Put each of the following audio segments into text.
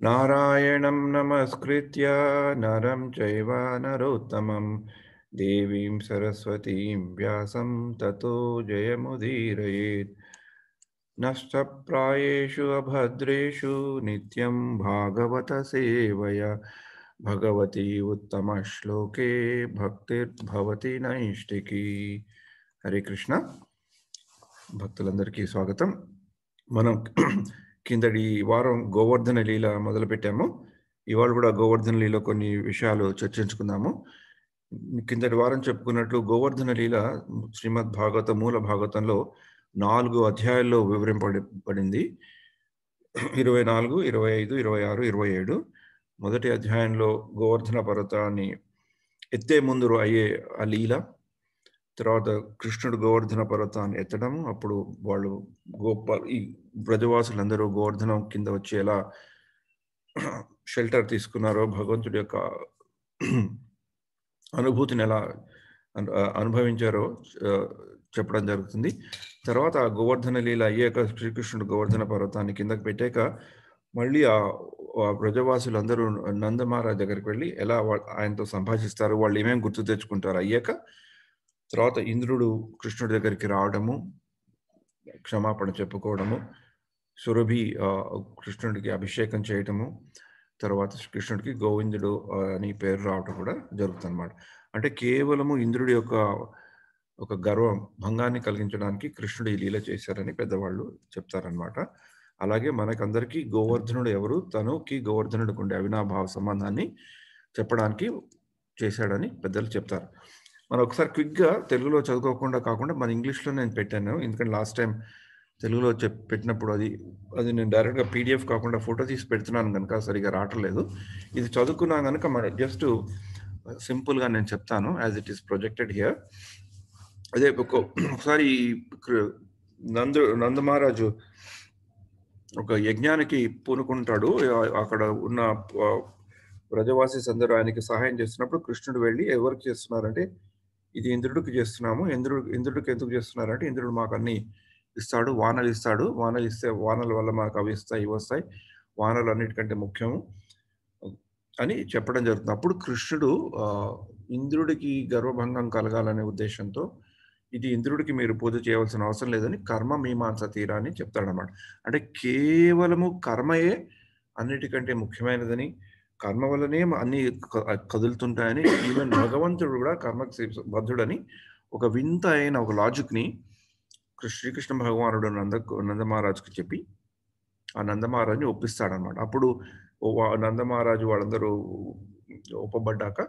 నారాయణం నమస్కృత్య నరం చైవ నరోత్తమం దేవీం సరస్వతీం వ్యాసం తతో జయముదీరయేత్. నష్టప్రాయేషు అభద్రేషు నిత్యం భాగవత సేవయ భగవతి ఉత్తమ శ్లోకే భక్తిర్భవతి నైష్టికి. హరే కృష్ణ. భక్తులందరికీ స్వాగతం. మనం కిందటి వారం గోవర్ధన లీల మొదలుపెట్టాము. ఇవాళ కూడా గోవర్ధన లీల కొన్ని విషయాలు చర్చించుకుందాము. కిందటి వారం చెప్పుకున్నట్లు గోవర్ధన లీల శ్రీమద్ భాగవత మూల భాగవతంలో 4 అధ్యాయాల్లో వివరింపబడింది. 24, 25, 26, 27. మొదటి అధ్యాయంలో గోవర్ధన పర్వతాన్ని ఎత్తే ముందు అయ్యే ఆ లీల, తర్వాత కృష్ణుడు గోవర్ధన పర్వతాన్ని ఎత్తడము, అప్పుడు వాళ్ళు ఈ బ్రజవాసులందరూ గోవర్ధనం కింద వచ్చి ఎలా షెల్టర్ తీసుకున్నారో, భగవంతుడి యొక్క అనుభూతిని ఎలా అనుభవించారో చెప్పడం జరుగుతుంది. తర్వాత ఆ గోవర్ధన లీల అయ్యాక శ్రీకృష్ణుడు గోవర్ధన పర్వతాన్ని కిందకి పెట్టాక మళ్ళీ ఆ బ్రజవాసులందరూ నందమహారాజ్ దగ్గరికి వెళ్ళి ఎలా ఆయనతో సంభాషిస్తారు, వాళ్ళు ఏమేమి గుర్తు తెచ్చుకుంటారు అయ్యాక, తర్వాత ఇంద్రుడు కృష్ణుడి దగ్గరికి రావడము, క్షమాపణ చెప్పుకోవడము, సురభి కృష్ణుడికి అభిషేకం చేయటము, తర్వాత కృష్ణుడికి గోవిందుడు అని పేరు రావటం కూడా జరుగుతుంది అన్నమాట. అంటే కేవలము ఇంద్రుడి యొక్క ఒక గర్వం భంగాన్ని కలిగించడానికి కృష్ణుడు ఈ లీల చేశారని పెద్దవాళ్ళు చెప్తారనమాట. అలాగే మనకందరికీ గోవర్ధనుడు ఎవరు, తనుకి గోవర్ధనుడికి ఉండే అవినాభావ సంబంధాన్ని చెప్పడానికి చేశాడని పెద్దలు చెప్తారు. మనం ఒకసారి క్విక్గా తెలుగులో చదువుకోకుండా కాకుండా మన ఇంగ్లీష్లో నేను పెట్టాను, ఎందుకంటే లాస్ట్ టైం తెలుగులో పెట్టినప్పుడు అది నేను డైరెక్ట్గా పీడిఎఫ్ కాకుండా ఫోటో తీసి పెడుతున్నాను కనుక సరిగా రావట్లేదు. ఇది చదువుకున్నా కనుక మన జస్ట్ సింపుల్గా నేను చెప్తాను as it is projected here. అదే ఒకసారి నందమహారాజు ఒక యజ్ఞానికి పూనుకుంటాడు. అక్కడ ఉన్న బ్రజవాసీస్ అందరూ ఆయనకి సహాయం చేస్తున్నప్పుడు కృష్ణుడు వెళ్ళి ఎవరికి చేస్తున్నారంటే, ఇది ఇంద్రుడికి చేస్తున్నాము, ఇంద్రుడికి ఎందుకు చేస్తున్నారంటే, ఇంద్రుడు మాకు అన్ని ఇస్తాడు, వానలు ఇస్తాడు, వానలు ఇస్తే వానల వల్ల మాకు అవి ఇస్తాయి ఇవి వస్తాయి, వానలు అన్నిటికంటే ముఖ్యము అని చెప్పడం జరుగుతుంది. అప్పుడు కృష్ణుడు ఇంద్రుడికి గర్వభంగం కలగాలనే ఉద్దేశంతో ఇది ఇంద్రుడికి మీరు పూజ చేయవలసిన అవసరం లేదని కర్మ మీమాంస తీరా అని చెప్తాడనమాట. అంటే కేవలము కర్మయే అన్నిటికంటే ముఖ్యమైనదని, కర్మ వల్లనే అన్ని కదులుతుంటాయని, ఈవెన్ భగవంతుడు కూడా కర్మకి బద్ధుడని ఒక వింత అయిన ఒక లాజిక్ని శ్రీకృష్ణ భగవానుడు నందమహారాజుకి చెప్పి ఆ నందమహారాజుని ఒప్పిస్తాడనమాట. అప్పుడు నందమహారాజు వాళ్ళందరూ ఒప్పబడ్డాక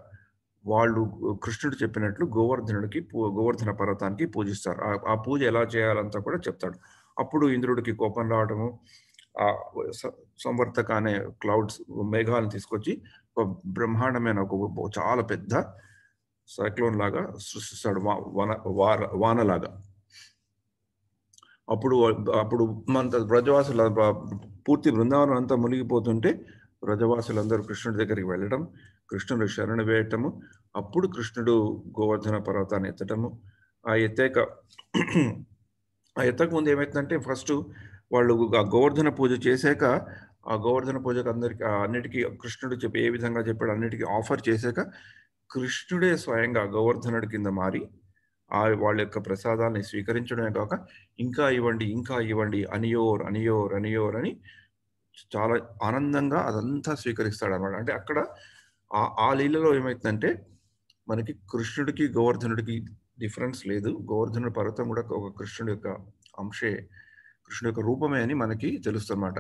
వాళ్ళు కృష్ణుడు చెప్పినట్లు గోవర్ధన పర్వతానికి పూజిస్తారు. ఆ పూజ ఎలా చేయాలంతా కూడా చెప్తాడు. అప్పుడు ఇంద్రుడికి కోపం రావడము, ఆ సంవర్తక అనే క్లౌడ్స్ మేఘాలను తీసుకొచ్చి ఒక బ్రహ్మాండమైన ఒక చాలా పెద్ద సైక్లోన్ లాగా సృష్టిస్తాడు, వానలాగా. అప్పుడు మన బ్రజవాసుల పూర్తి బృందావనం అంతా మునిగిపోతుంటే బ్రజవాసులందరూ కృష్ణుడి దగ్గరికి వెళ్ళడం, కృష్ణుడు శరణు వేయటము, అప్పుడు కృష్ణుడు గోవర్ధన పర్వతాన్ని ఎత్తటము. ఆ ఎత్తక ముందు ఏమవుతుందంటే, ఫస్ట్ వాళ్ళు ఆ గోవర్ధన పూజ చేశాక, ఆ గోవర్ధన పూజకు అన్నిటికీ కృష్ణుడు చెప్పి ఏ విధంగా చెప్పాడు అన్నిటికీ ఆఫర్ చేశాక కృష్ణుడే స్వయంగా గోవర్ధనుడి కింద మారి వాళ్ళ యొక్క ప్రసాదాన్ని స్వీకరించడమే కాక ఇంకా ఇవ్వండి అనియోర్ అనియోర్ అనియోర్ అని చాలా ఆనందంగా అదంతా స్వీకరిస్తాడు అనమాట. అంటే అక్కడ ఆ లీలలో ఏమవుతుందంటే, మనకి కృష్ణుడికి గోవర్ధనుడికి డిఫరెన్స్ లేదు. గోవర్ధనుడి పర్వతం కూడా ఒక కృష్ణుడి యొక్క అంశే, కృష్ణుడి యొక్క రూపమే అని మనకి తెలుస్తుందన్నమాట.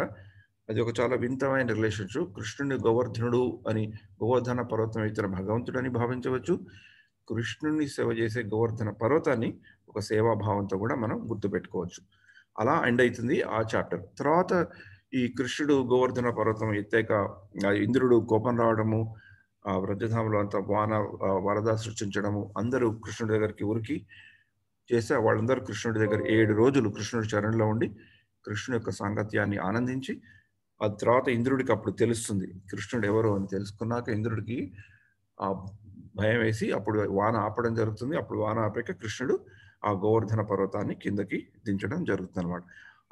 అది ఒక చాలా వింతమైన రిలేషన్షిప్. కృష్ణుడిని గోవర్ధనుడు అని, గోవర్ధన పర్వతం ఇతర భగవంతుడు అని భావించవచ్చు. కృష్ణుడిని సేవ చేసే గోవర్ధన పర్వతాన్ని ఒక సేవాభావంతో కూడా మనం గుర్తుపెట్టుకోవచ్చు. అలా ఎండ్ అవుతుంది ఆ చాప్టర్. తర్వాత ఈ కృష్ణుడు గోవర్ధన పర్వతం ఎత్తాక ఇంద్రుడు కోపం రావడము, ఆ వ్రజధామంలో అంతా వరద సృష్టించడము, అందరూ కృష్ణుడి దగ్గరికి ఉరికి చేస్తే వాళ్ళందరూ కృష్ణుడి దగ్గర 7 రోజులు కృష్ణుడి చరణంలో ఉండి కృష్ణుడి యొక్క సాంగత్యాన్ని ఆనందించి, ఆ తర్వాత ఇంద్రుడికి అప్పుడు తెలుస్తుంది కృష్ణుడు ఎవరు అని. తెలుసుకున్నాక ఇంద్రుడికి ఆ భయం వేసి అప్పుడు వాన ఆపడం జరుగుతుంది. అప్పుడు వాన ఆపాక కృష్ణుడు ఆ గోవర్ధన పర్వతాన్ని కిందకి దించడం జరుగుతుంది అనమాట.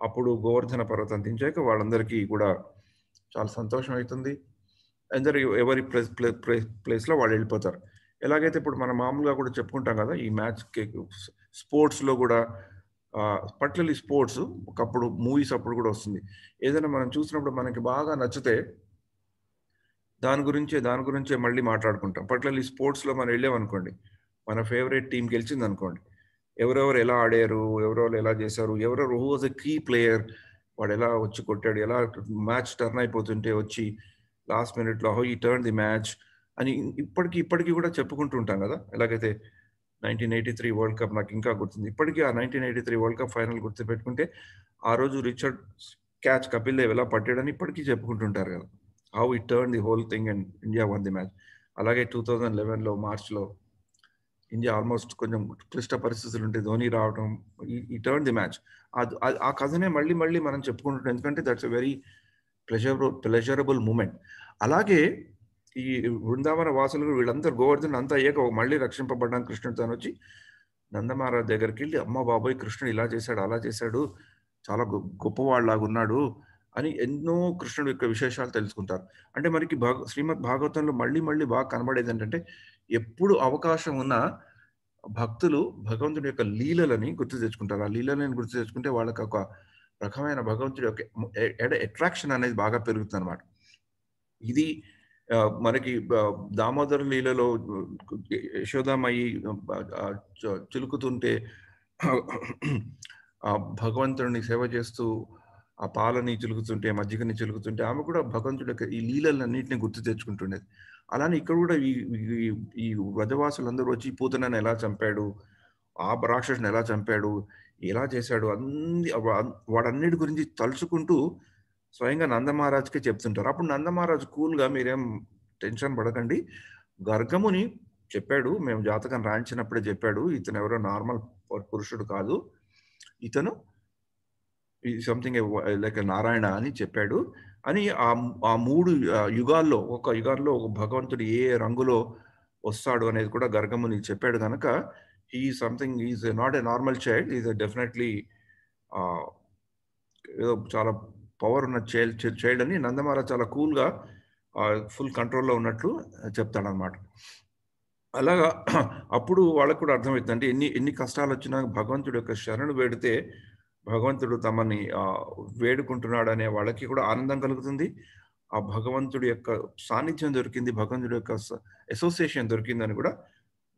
అప్పుడు గోవర్ధన పర్వతం దించాక వాళ్ళందరికీ కూడా చాలా సంతోషం అవుతుంది. అందరు ఎవరి ప్లేస్‌లో వాళ్ళు వెళ్ళిపోతారు. ఎలాగైతే ఇప్పుడు మనం మామూలుగా కూడా చెప్పుకుంటాం కదా! ఈ మ్యాచ్‌కి స్పోర్ట్స్‌లో కూడా పర్టిక్యులర్‌లీ స్పోర్ట్స్ ఒకప్పుడు మూవీస్ అప్పుడు కూడా వస్తుంది. ఏదైనా మనం చూసినప్పుడు మనకి బాగా నచ్చితే దాని గురించే మళ్ళీ మాట్లాడుకుంటాం. పర్టిక్యులర్‌లీ స్పోర్ట్స్‌లో మనం వెళ్ళామనుకోండి. మన ఫేవరెట్ టీమ్ గెలిచిందనుకోండి. ఎవరెవరు ఎలా ఆడారు? ఎవరెవరు ఎలా చేశారు? ఎవరెవరు who was a key player? వాడెలా వచ్చి కొట్టాడు? ఎలా మ్యాచ్ టర్న్ అయిపోతుంటే వచ్చి లాస్ట్ మినిట్‌లో how he turn the match అని ఇప్పటికి కూడా చెప్పుకుంటూ ఉంటాం గదా! ఎలాగైతే 1983 వరల్డ్ కప్ నాకింకా గుర్తుంది. ఇప్పటికి ఆ 1983 వరల్డ్ కప్ ఫైనల్ గుర్తుపెట్టుకుంటే, ఆ రోజు రిచర్డ్ క్యాచ్ కపిల్ దేవ్ ఎలా పట్టాడని ఇప్పటికి చెప్పుకుంటుంటారు గదా! How he turn the whole thing and India one the match. అలాగే 2011లో మార్చ్‌లో ఇండియా ఆల్మోస్ట్ కొంచెం క్లిష్ట పరిస్థితులుంటే ధోని రావడం ఈ టర్న్ ది మ్యాచ్. ఆ కథనే మళ్ళీ మనం చెప్పుకుంటుంటాం. ఎందుకంటే that's a very pleasurable moment. అలాగే ఈ బృందావన వాసులు వీళ్ళందరూ గోవర్ధన్ అంతా అయ్యాక మళ్ళీ రక్షింపబడ్డానికి కృష్ణుడు తానొచ్చి నందమహారాజ్ దగ్గరికెళ్ళి, "అమ్మ బాబోయ్! కృష్ణుడు ఇలా చేశాడు, అలా చేశాడు. చాలా గొప్పవాడిలాగున్నాడు" అని ఎన్నో కృష్ణుడి యొక్క విశేషాలు తెలుసుకుంటారు. అంటే మనకి శ్రీమద్ భాగవతంలో మళ్ళీ బాగా కనబడేదేంటంటే, ఎప్పుడు అవకాశం ఉన్నా భక్తులు భగవంతుడి యొక్క లీలలని గుర్తు తెచ్చుకుంటారు. ఆ లీలలని గుర్తు తెచ్చుకుంటే వాళ్ళకొక రకమైన భగవంతుడి యొక్క అట్రాక్షన్ అనేది బాగా పెరుగుతుందనమాట. ఇది మనకి దామోదర లీలలో యశోదామయి చిలుకుతుంటే ఆ భగవంతుడిని సేవ చేస్తూ ఆ పాలని చిలుకుతుంటే, మజ్జిగని చిలుకుతుంటే ఆమె కూడా భగవంతుడి యొక్క ఈ లీలలన్నిటిని గుర్తు తెచ్చుకుంటుండేది. అలానే ఇక్కడ కూడా ఈ ఈ ఈ వ్రజవాసులందరూ వచ్చి పూతనని ఎలా చంపాడు, ఆ రాక్షసుని ఎలా చంపాడు, ఎలా చేశాడు అన్నీ వాడన్నిటి గురించి తలుచుకుంటూ స్వయంగా నందమహారాజ్‌కే చెప్తుంటారు. అప్పుడు నందమహారాజు కూల్‌గా మీరేం టెన్షన్ పడకండి. గర్గముని చెప్పాడు. మేము జాతకం రాయించినప్పుడే చెప్పాడు. ఇతనెవరో నార్మల్ పురుషుడు కాదు. ఇతను సంథింగ్ లైక్ నారాయణ అని చెప్పాడు. అని ఆ 3 యుగాల్లో ఒక యుగాల్లో ఒక భగవంతుడు ఏ రంగులో వస్తాడు అనేది కూడా గర్గముని చెప్పాడు గనక he is not a normal child. He is definitely ఆహ్, ఏదో చాలా పవర్ ఉన్న చైల్డ్ అని నందమహారాజ్ చాలా కూల్‌గా ఫుల్ కంట్రోల్‌లో ఉన్నట్లు చెప్తాడనమాట. అలాగా అప్పుడు వాళ్ళకి కూడా అర్థమైద్ది. అంటే ఎన్ని ఎన్ని కష్టాలొచ్చినా భగవంతుడి యొక్క శరణు వేడితే భగవంతుడు తమని వేడుకుంటున్నాడనే వాళ్ళకి కూడా ఆనందం కలుగుతుంది. ఆ భగవంతుడి యొక్క సాన్నిధ్యం దొరికింది. భగవంతుడి యొక్క అసోసియేషన్ దొరికిందని కూడా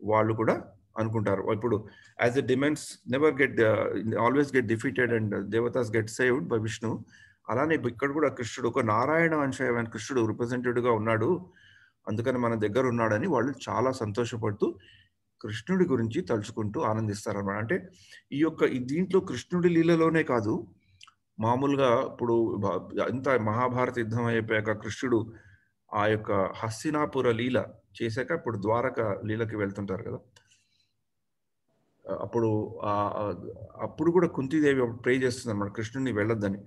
వాళ్ళు కూడా అనుకుంటారు. ఇప్పుడు as a demons never get always get defeated and devatas get saved by Vishnu. అలానే ఇక్కడ కూడా కృష్ణుడు ఒక నారాయణ అంశమైన కృష్ణుడు రిప్రజెంటెడ్‌గా ఉన్నాడు. అందుకని మన దగ్గర ఉన్నాడని వాళ్ళు చాలా సంతోషపడుతూ కృష్ణుడి గురించి తలుచుకుంటూ ఆనందిస్తారనమాట. అంటే దీంట్లో కృష్ణుడి లీలలోనే కాదు, మామూలుగా ఇప్పుడు బ అంతా మహాభారత యుద్ధం అయిపోయాక కృష్ణుడు ఆ యొక్క హస్తినాపుర లీల చేశాక ఇప్పుడు ద్వారక లీలకి వెళ్తుంటారు కదా! అప్పుడు ఆహ్, ఆహ్, అప్పుడు కూడా కుంతీదేవి ప్రే చేస్తుందన్నమాట కృష్ణుడిని వెళ్ళొద్దని.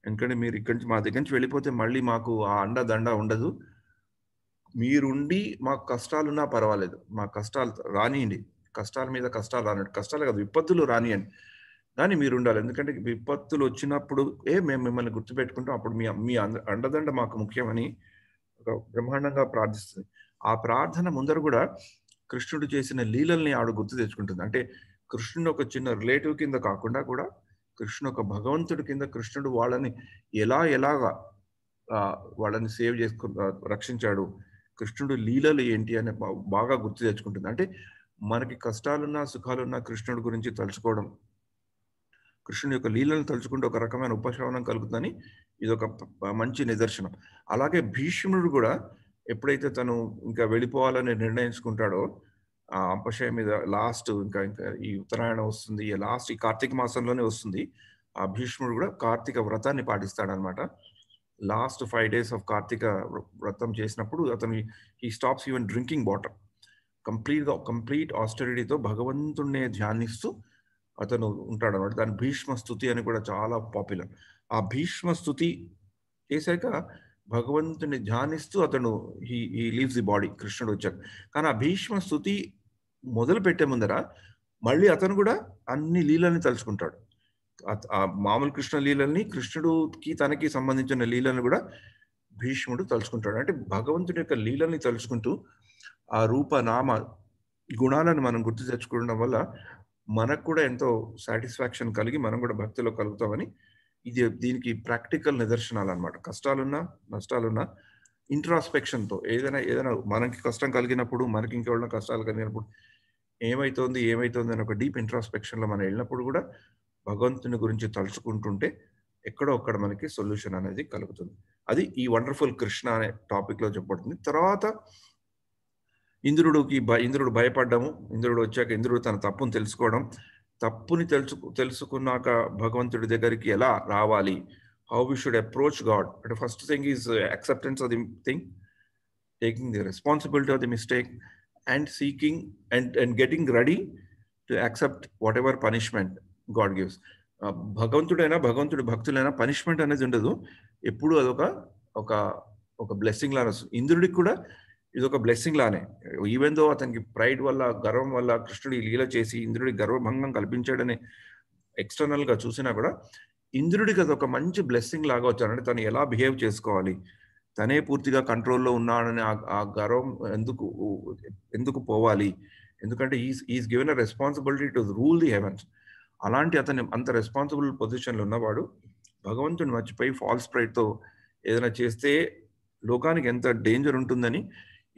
ఎందుకంటే మీరు ఇక్కడి నుంచి మా దగ్గర నుంచి వెళ్ళిపోతే మళ్ళీ మాకు ఆ అండ దండ ఉండదు. మీరుండి మాకు కష్టాలున్నా పర్వాలేదు. మా కష్టాలు రానీయండి. కష్టాల మీద కష్టాలు రానియండి. కష్టాలు కాదు విపత్తులు రానియండి. కానీ మీరుండాలి. ఎందుకంటే విపత్తులొచ్చినప్పుడు మేము మిమ్మల్ని గుర్తుపెట్టుకుంటాం. అప్పుడు మీ మీ అండదండ మాకు ముఖ్యమని ఒక బ్రహ్మాండంగా ప్రార్థిస్తుంది. ఆ ప్రార్థన ముందర గూడా కృష్ణుడు చేసిన లీలల్ని ఆవిడ గుర్తు తెచ్చుకుంటుంది. అంటే కృష్ణుడు ఒక చిన్న రిలేటివ్ కింద కాకుండా కూడా కృష్ణుడు ఒక భగవంతుడి కింద కృష్ణుడు వాళ్ళని ఎలాగా వాళ్ళని సేవ్ రక్షించాడు. కృష్ణుడు లీలలు ఏంటి అని బాగా గుర్తు తెచ్చుకుంటుంది. అంటే మనకి కష్టాలున్నా, సుఖాలున్నా కృష్ణుడి గురించి తలుచుకోవడం, కృష్ణుని యొక్క లీలలను తలుచుకుంటే ఒక రకమైన ఉపశమనం కలుగుతుందని ఇదొక మంచి నిదర్శనం. అలాగే భీష్ముడు గూడా ఎప్పుడైతే తను ఇంకా వెళ్ళిపోవాలని నిర్ణయించుకుంటాడో, ఆ అంపశయ్య మీద ఇంకా ఈ ఉత్తరాయణం వస్తుంది. ఈ కార్తీక మాసంలోనే వస్తుంది. ఆ భీష్ముడు గూడా కార్తీక వ్రతాన్ని పాటిస్తాడనమాట. లాస్ట్ 5 డేస్ ఆఫ్ కార్తీక వ్రతం చేసినప్పుడు he stops even drinking water. Complete ఆస్టెరిటీతో భగవంతుడినే ధ్యానిస్తూ అతను ఉంటాడనమాట. దాన్ని భీష్మ స్తుతి అని కూడా చాలా పాపులర్. ఆ భీష్మ స్తుతి చేశాక భగవంతుడిని ధ్యానిస్తూ అతను హి లీవ్స్ ది బాడీ కృష్ణుడొచ్చాక. కానీ ఆ భీష్మ స్తుతి మొదలుపెట్టే ముందర మళ్ళీ అతను గూడా అన్ని లీలల్ని తలుచుకుంటాడు. ఆ మామూలు కృష్ణ లీలల్ని, కృష్ణుడుకి తనకి సంబంధించిన లీలలను గూడా భీష్ముడు తలుచుకుంటాడు. అంటే భగవంతుడి యొక్క లీలని తలుచుకుంటూ ఆ రూప నామ గుణాలను మనం గుర్తు తెచ్చుకోవడం వల్ల మనకు కూడా ఎంతో సాటిస్ఫాక్షన్ కలిగి మనం కూడా భక్తిలో కలుగుతామని దీనికి ప్రాక్టికల్ నిదర్శనాలు అనమాట. కష్టాలున్నా నష్టాలున్నా ఇంట్రాస్పెక్షన్తో ఏదైనా మనకి కష్టం కలిగినప్పుడు, మనకి ఇంకెవరైనా కష్టాలు కలిగినప్పుడు ఏమైతోంది అని ఒక డీప్ ఇంట్రాస్పెక్షన్లో మనం వెళ్ళినప్పుడు కూడా భగవంతుని గురించి తలుచుకుంటుంటే ఎక్కడో ఒక్కడ మనకి సొల్యూషన్ అనేది కలుగుతుంది. అది ఈ వండర్ఫుల్ కృష్ణ అనే టాపిక్లో చెప్పబడుతుంది. తర్వాత ఇంద్రుడు భయపడ్డము, ఇంద్రుడు వచ్చాక ఇంద్రుడు తన తప్పును తెలుసుకోవడం, తప్పుని తెలుసుకున్నాక భగవంతుడి దగ్గరికి ఎలా రావాలి, how we should approach God. అంటే first thing is acceptance of the thing, taking the responsibility of the mistake and seeking and getting ready to accept whatever punishment God gives. భగవంతుడు భక్తులైనా పనిష్మెంట్ అనేది ఉండదు, ఎప్పుడు అదొక ఒక ఒక blessing లానే వస్తుంది. ఇంద్రుడికి కూడా ఇది ఒక బ్లెస్సింగ్ లానే. ఈవెన్ దో అతనికి ప్రైడ్ వల్ల, గర్వం వల్ల కృష్ణుడు లీల చేసి ఇంద్రుడికి గర్వభంగం కల్పించాడని ఎక్స్టర్నల్ గా చూసినా కూడా ఇంద్రుడికి అది ఒక మంచి బ్లెస్సింగ్ లాగా వచ్చాడు. అంటే తను ఎలా బిహేవ్ చేసుకోవాలి, తనే పూర్తిగా కంట్రోల్లో ఉన్నాడని ఆ గర్వం ఎందుకు పోవాలి, ఎందుకంటే is given a responsibility to rule the heavens. అలాంటి అతని అంత రెస్పాన్సిబుల్ పొజిషన్లో ఉన్నవాడు భగవంతుని మర్చిపోయి ఫాల్స్ ప్రైడ్తో ఏదైనా చేస్తే లోకానికి ఎంత డేంజర్ ఉంటుందని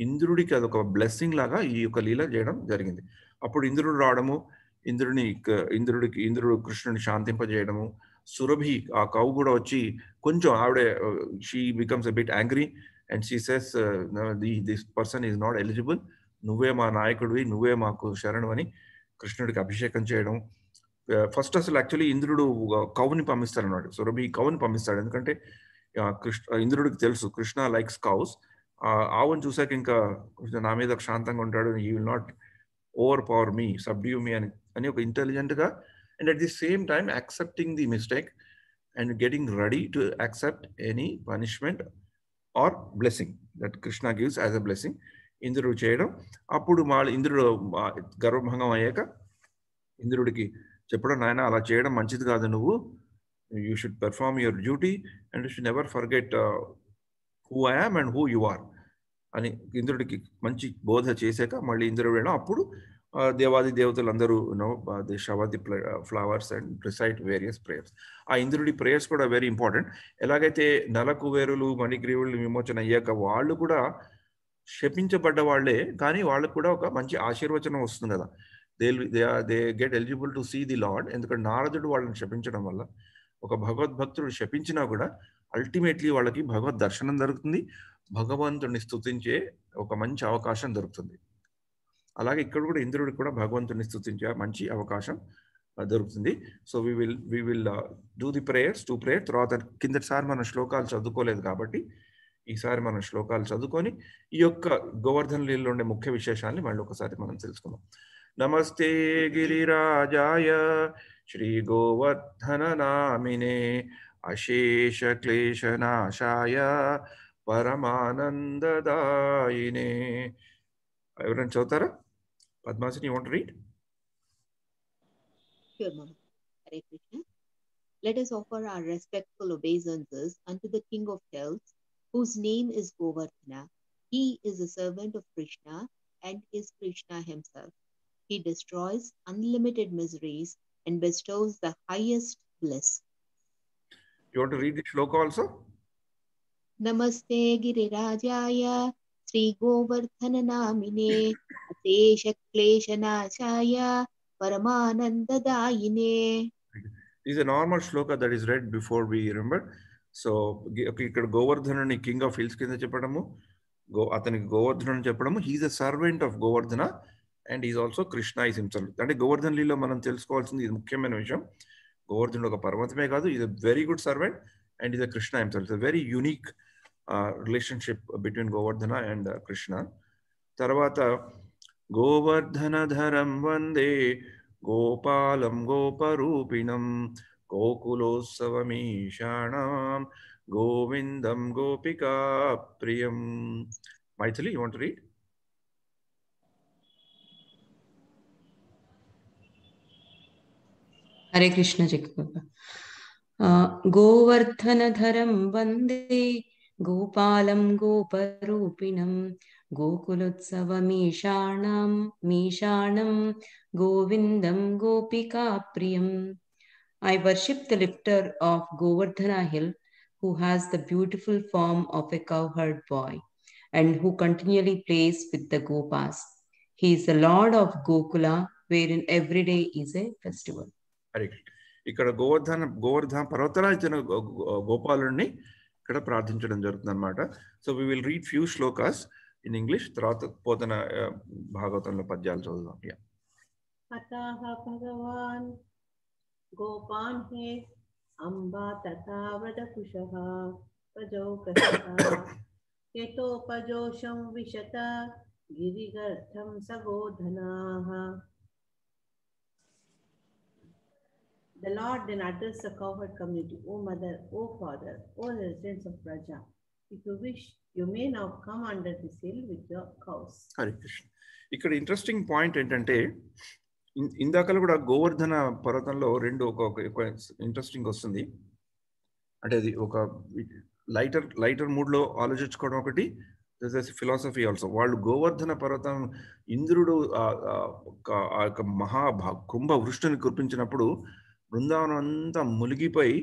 ఇంద్రుడికి అదొక బ్లెస్సింగ్ లాగా ఈ యొక్క లీల చేయడం జరిగింది. అప్పుడు ఇంద్రుడు రావడము, ఇంద్రుడు కృష్ణుని శాంతింపజేయడము, సురభి ఆ కౌ కూడా వచ్చి కొంచెం ఆవిడే she becomes a bit angry and she says this person is not eligible, నువ్వే మా నాయకుడివి, నువ్వే మాకు శరణు అని కృష్ణుడికి అభిషేకం చేయడం. ఫస్ట్ అసలు యాక్చువల్లీ ఇంద్రుడు కౌని పంపిస్తాడు అన్నాడు, సురభి కౌని పంపిస్తాడు. ఎందుకంటే ఇంద్రుడికి తెలుసు కృష్ణ లైక్స్ కౌస్. ఆవును చూసాక ఇంకా నా మీద శాంతంగా ఉంటాడు, you will not overpower me, subdue me అని ఒక ఇంటెలిజెంట్ గా and at the same time accepting the mistake and getting ready to accept any punishment or blessing that Krishna gives as a blessing ఇంద్రుడు చేయడం. అప్పుడు ఇంద్రుడు గర్వభంగం అయ్యాక ఇంద్రుడికి చెప్పడం, నాయన అలా చేయడం మంచిది కాదు, నువ్వు you should perform your duty and you should never forget who I am and who you are అని ఇంద్రుడికి మంచి బోధ చేశాక మళ్ళీ ఇంద్రుడు వెళ్ళడం. అప్పుడు దేవాది దేవతలందరూ the shower the flowers and recite various prayers. ఆ ఇంద్రుడి ప్రేయర్స్ కూడా వెరీ ఇంపార్టెంట్. ఎలాగైతే నలకువేరులు మణిగ్రీవులు విమోచన అయ్యాక వాళ్ళు కూడా శపించబడ్డ వాళ్ళే, కానీ వాళ్ళకు కూడా ఒక మంచి ఆశీర్వచనం వస్తుంది కదా, they get eligible to see the lord. ఎందుకంటే నారదుడు వాళ్ళని శపించడం వల్ల ఒక భగవద్భక్తుడు శపించినా కూడా అల్టిమేట్లీ వాళ్ళకి భగవద్ దర్శనం దొరుకుతుంది, భగవంతుడిని స్తుతించే ఒక మంచి అవకాశం దొరుకుతుంది. అలాగే ఇక్కడ కూడా ఇంద్రుడికి కూడా భగవంతుడిని స్తుతించే మంచి అవకాశం దొరుకుతుంది. So we will do the prayers, 2 prayers. తర్వాత కిందటిసారి మనం శ్లోకాలు చదువుకోలేదు కాబట్టి ఈసారి మనం శ్లోకాలు చదువుకొని ఈ యొక్క గోవర్ధన లీలలో ఉండే ముఖ్య విశేషాన్ని మళ్ళీ ఒకసారి మనం తెలుసుకుందాం. నమస్తే గిరిరాజాయ శ్రీ గోవర్ధన నామినే అశేష క్లేశనాశాయ పరమానందదాయినే. ఎవరైనా చదువుతారా? Padmasini, you want to read? Sure, Mama. Hare Krishna. Let us offer our respectful obeisances unto the King of Hells, whose name is Govardhana. He is a servant of Krishna and is Krishna himself. He destroys unlimited miseries and bestows the highest bliss. You want to read the shloka also? Namaste Girirajaya Sri Govardhana Namine Asesha Kleshanashaya Paramanandadayine. This is a normal shloka that is read before we remember. So ఇక్కడ గోవర్ధనుని king of hills కింద చెప్పడము, అతనికి గోవర్ధనుని చెప్పడము, he is a servant of Govardhana and is also Krishna is himself. అంటే గోవర్ధన లీలో మనం తెలుసుకోవాల్సింది ఇది ముఖ్యమైన విషయం, గోవర్ధనుడు ఒక పర్వతమే కాదు, is a very good servant and is a Krishna himself. Very unique relationship between Govardhana and Krishna. తర్వాత గోవర్ధనధరం వందే గోపాలం గోపరూపిణం గోకులోత్సవమీశానాం గోవిందం గోపికా ప్రియం. Maithili, you want to read? Hare Krishna Jagadguru. గోవర్ధనధరం Vande Gopalam గోపరూపిణం గోకులోత్సవమీశానం Govindam గోపికాప్రియం. I worship the lifter of Govardhana hill, who has the beautiful form of a cowherd boy and who continually plays with the gopas. He is the Lord of Gokula, wherein every day is a festival. ఇక్కడ గోవర్ధన పర్వతన ఇచ్చిన గోపాలుడిని ఇక్కడ ప్రార్థించడం జరుగుతుంది అనమాట. So we will read few shlokas in English, తర్వాత పోతన భాగవతంలో పద్యాలు చదువుదాం. అతః భగవాన్ గోపాన్ హే అంబా తథా వ్రతకుశః ప్రజౌకసః యతోపజోషం విశత గిరిగర్థం సగోధనాః. The Lord then addressed the cowherd community, O mother, O father, O residents of Braja, if you wish, you may now come under this hill with your cows. Hare Krishna. ఇక్కడ interesting point ఏంటంటే, ఇందాకలు కూడా గోవర్ధన పర్వతంలో రెండు ఒక ఇంట్రెస్టింగ్ వస్తుంది. అంటే అది ఒక lighter మూడ్లో ఆలోచించుకోవడం ఒకటి, ఫిలాసఫీ ఆల్సో. వాళ్ళు గోవర్ధన పర్వతం ఇంద్రుడు ఆ యొక్క కుంభ వృష్టిని కురిపించినప్పుడు బృందావనం అంతా మునిగిపోయి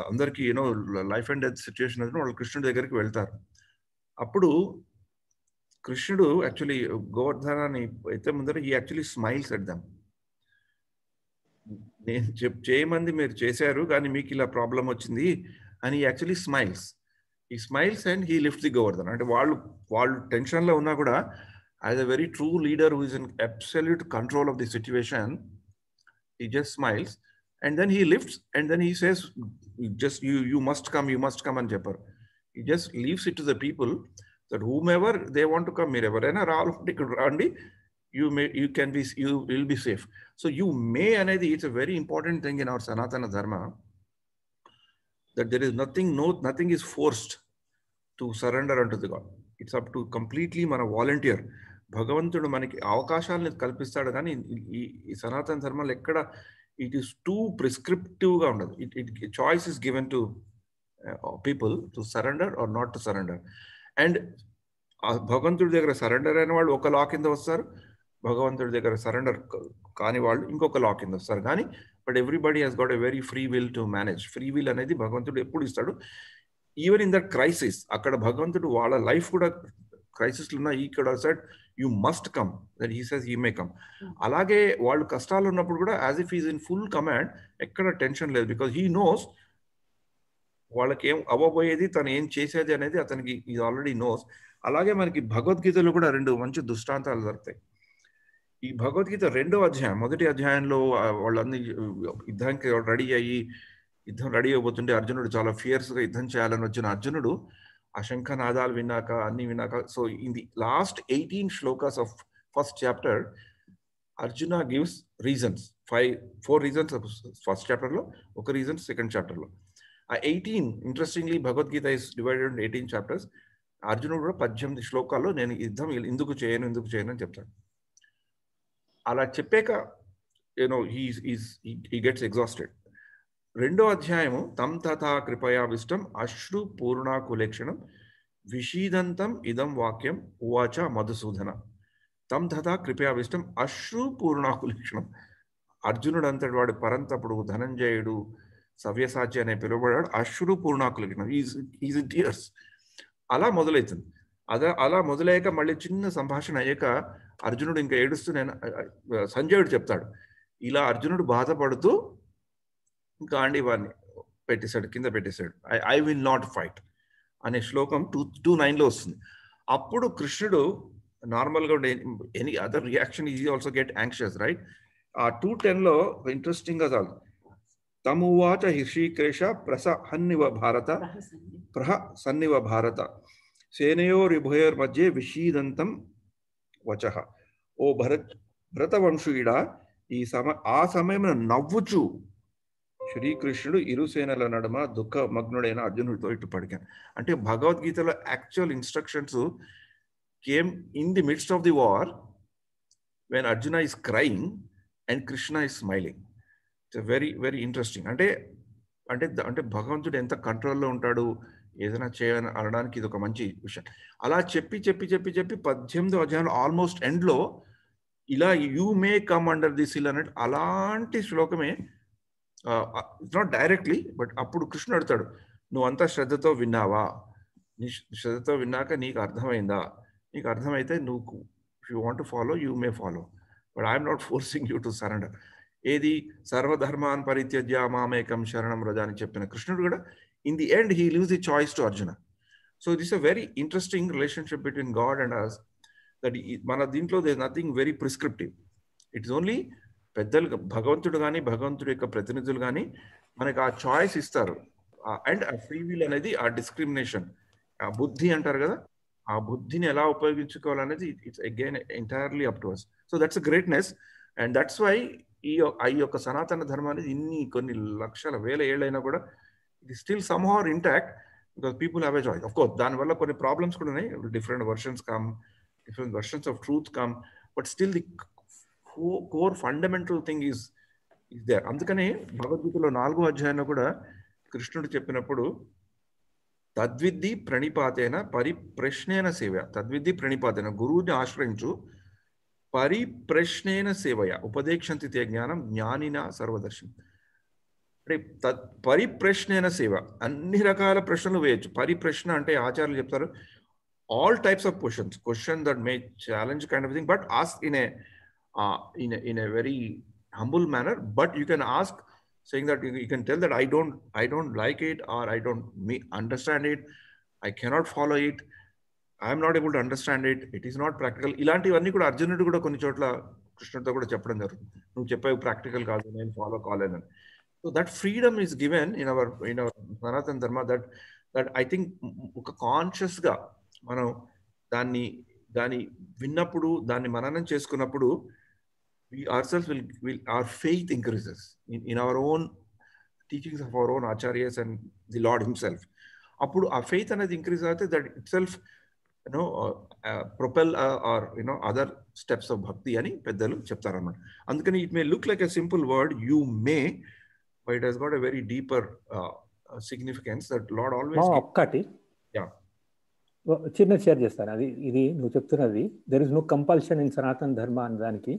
అందరికీ లైఫ్ అండ్ డెత్ సిచ్యువేషన్ అయితే వాళ్ళు కృష్ణుడి దగ్గరికి వెళ్తారు. అప్పుడు కృష్ణుడు యాక్చువల్లీ గోవర్ధనాన్ని అయితే ముందర ఈ యాక్చువల్లీ స్మైల్స్ ఎట్ దెమ్. నేను చేయమంది మీరు చేశారు కానీ మీకు ఇలా ప్రాబ్లం వచ్చింది అని యాక్చువల్లీ స్మైల్స్. ఈ smiles and he lift the Govardhan. అంటే వాళ్ళు టెన్షన్లో ఉన్నా కూడా as a very true leader who is in absolute control of the situation, he just smiles and then he lifts and then he says, just you must come అని చెప్పారు. He just leaves it to the people that whomever they want to come, మీరు ఎవరైనా రావాలంటే ఇక్కడ రండి, you will be safe. So you may అనేది it's a very important thing in our Sanatana Dharma, that there is nothing is forced to surrender unto the God. It's up to completely మన volunteer. భగవంతుడు మనకి అవకాశాలను కల్పిస్తాడు కానీ ఈ సనాతన ధర్మంలో ఎక్కడ ఇట్ ఈస్ టూ ప్రిస్క్రిప్టివ్గా ఉండదు. It choice is given to people to surrender or not to surrender. And భగవంతుడి దగ్గర సరెండర్ అయిన వాళ్ళు ఒక లా కింద వస్తారు, భగవంతుడి దగ్గర సరెండర్ కాని వాళ్ళు ఇంకొక లా కింద వస్తారు. కానీ but everybody has got a very free will to manage. Free will అనేది భగవంతుడు ఎప్పుడు ఇస్తాడు. ఈవెన్ ఇన్ దట్ క్రైసిస్ అక్కడ భగవంతుడు వాళ్ళ లైఫ్ కూడా క్రైసిస్లు ఉన్న ఇక్కడ said you must come, that he says he may come. అలాగే వాళ్ళు కష్టాలు ఉన్నప్పుడు కూడా as if is in full command, ఎక్కడ టెన్షన్ లేదు, బికాజ్ హీ నోస్ వాళ్ళకి ఏం అవ్వబోయేది, తను ఏం చేసేది అనేది అతనికి ఈజ్ ఆల్రెడీ నోస్. అలాగే మనకి భగవద్గీతలో కూడా రెండు మంచి దృష్టాంతాలు దొరుకుతాయి. ఈ భగవద్గీత 2వ అధ్యాయం, మొదటి అధ్యాయంలో వాళ్ళందరి యుద్ధానికి యుద్ధం రెడీ అయిపోతుంటే అర్జునుడు చాలా ఫియర్స్గా యుద్ధం చేయాలని వచ్చిన అర్జునుడు ఆ శంఖనాదాలు విన్నాక అన్ని విన్నాక, so in the last 18 shlokas of first chapter Arjuna gives reasons, 4 reasons first చాప్టర్లో, ఒక రీజన్ సెకండ్ చాప్టర్లో. ఆ 18 interestingly Bhagavad Gita is divided in 18 chapters. అర్జునుడు కూడా 18 శ్లోకాల్లో నేను యుద్ధం ఎందుకు చేయను అని చెప్తాడు. అలా చెప్పాక హీ గెట్స్ ఎగ్జాస్టెడ్. 2వ అధ్యాయము తం తథా కృపయావిష్టం అశ్రు పూర్ణాకులేక్షణం విషీదంతం ఇదం వాక్యం ఉవాచ మధుసూదన. తం తథా కృపయావిష్టం అశ్రు పూర్ణాకులేక్షణం. అర్జునుడు అంతటి వాడు పరంతపుడు ధనంజయుడు సవ్యసాచి అనే పిలువబడాడు. అశ్రు పూర్ణాకులేక్షణం, ఈజ్ ఇన్ టియర్స్. అలా మొదలవుతుంది. అలా మొదలయ్యాక మళ్ళీ చిన్న సంభాషణ అయ్యాక అర్జునుడు ఇంకా ఏడుస్తూ సంజయుడు చెప్తాడు, ఇలా అర్జునుడు బాధపడుతూ గాంధీవాన్ని కింద పెట్టేశాడు. ఐ విల్ నాట్ ఫైట్ అనే శ్లోకం 2:9లో వస్తుంది. అప్పుడు కృష్ణుడు నార్మల్గా ఉండే any other reaction easy also get anxious, right? ఆ 2:10లో ఇంట్రెస్టింగ్గా చాలు. తమువాచ హృషీకేశ ప్రసహన్నివ భారత సేనయోరిభయోర్ మధ్య విషీదంతం వచః. ఓ భరతవంశీయుడా, ఆ సమయంలో నవ్వుచు శ్రీకృష్ణుడు ఇరుసేనల నడుమ దుఃఖమగ్నుడైన అర్జునుడితో ఇటు పడికాను. అంటే భగవద్గీతలో actual instructions came in the midst of the war when Arjuna is crying and Krishna is smiling. It's very very interesting. అంటే భగవంతుడు ఎంత కంట్రోల్లో ఉంటాడు, ఏదైనా చేయని అనడానికి ఇది ఒక మంచి విషయం. అలా చెప్పి 18వ అధ్యాయంలో ఆల్మోస్ట్ ఎండ్లో ఇలా you may come under this hill అన్నట్టు అలాంటి శ్లోకమే, ఇట్స్ నాట్ డైరెక్ట్లీ, బట్ అప్పుడు కృష్ణుడు అడుగుతాడు, నువ్వు అంతా శ్రద్ధతో విన్నావా? నీ శ్రద్ధతో విన్నాక నీకు అర్థమైందా? నీకు అర్థమైతే నువ్వు you want to follow, you may follow, but I'm not forcing you to surrender. ఏది సర్వధర్మాన్ పరిత్యజ్య మామేకం శరణం వ్రజ అని చెప్పిన కృష్ణుడు కూడా in the end he leaves the choice to Arjuna. So this a very interesting relationship between god and us, that మన దీంట్లో there nothing very prescriptive. It's only పెద్దలు, భగవంతుడు కానీ భగవంతుడి యొక్క ప్రతినిధులు కానీ మనకు ఆ చాయిస్ ఇస్తారు. అండ్ ఆ ఫ్రీ విల్ అనేది ఆ డిస్క్రిమినేషన్, ఆ బుద్ధి అంటారు కదా, ఆ బుద్ధిని ఎలా ఉపయోగించుకోవాలనేది it's again entirely up to us. So that's a greatness, and that's why ఈ యొక్క సనాతన ధర్మం అనేది కొన్ని లక్షల వేల ఏళ్ళైనా కూడా ఇది still somehow intact, because people have a choice. Of course దానివల్ల కొన్ని ప్రాబ్లమ్స్ కూడా ఉన్నాయి, different versions come, different versions of truth come, but still the core fundamental thing is there. అందుకనే భగవద్గీతలో 4వ అధ్యాయంలో కూడా కృష్ణుడు చెప్పినప్పుడు తద్విద్ధి ప్రణిపాతేన పరిప్రశ్నేన సేవ, తద్విద్ధి ప్రణిపాతేన, గురువుని ఆశ్రయించు, పరిప్రశ్నేన సేవయ ఉపదేక్షంతి తే జ్ఞానం జ్ఞానిన సర్వదర్శనం. అంటే పరిప్రశ్నేన సేవ, అన్ని రకాల ప్రశ్నలు వేయచ్చు. పరిప్రశ్న అంటే ఆచార్యులు చెప్తారు all types of questions that may challenge kind of thing, but ask in a very humble manner. But you can ask saying that you can tell that I don't like it, or I don't understand it, I cannot follow it, I am not able to understand it, it is not practical. ఇలాంటివన్నీ కూడా అర్జునుడు కూడా కొన్ని చోట్ల కృష్ణుడితో కూడా చెప్పడం జరుగుతుంది, నువ్వు చెప్పేవి ప్రాక్టికల్ కాదు, నేను ఫాలో కాలేనని. So that freedom is given in our Sanatana Dharma, that I think ఒక కాన్షియస్ గా మనం దాన్ని విన్నప్పుడు, దాన్ని మననం చేసుకున్నప్పుడు, we ourselves will our faith increases in our own teachings of our own acharyas and the Lord himself. అప్పుడు ఆ faith అనేది ఇంక్రీజ్ అయితే that itself propel or other steps of bhakti అని పెద్దలు చెప్తారన్నమాట. అందుకని it may look like a simple word, you may, but it has got a very deeper significance that Lord always ఒక్కటి చిన్న share చేస్తాను. ఇది నువ్వు చెప్తున్నది there is no compulsion in Sanatana Dharma అనే దానికి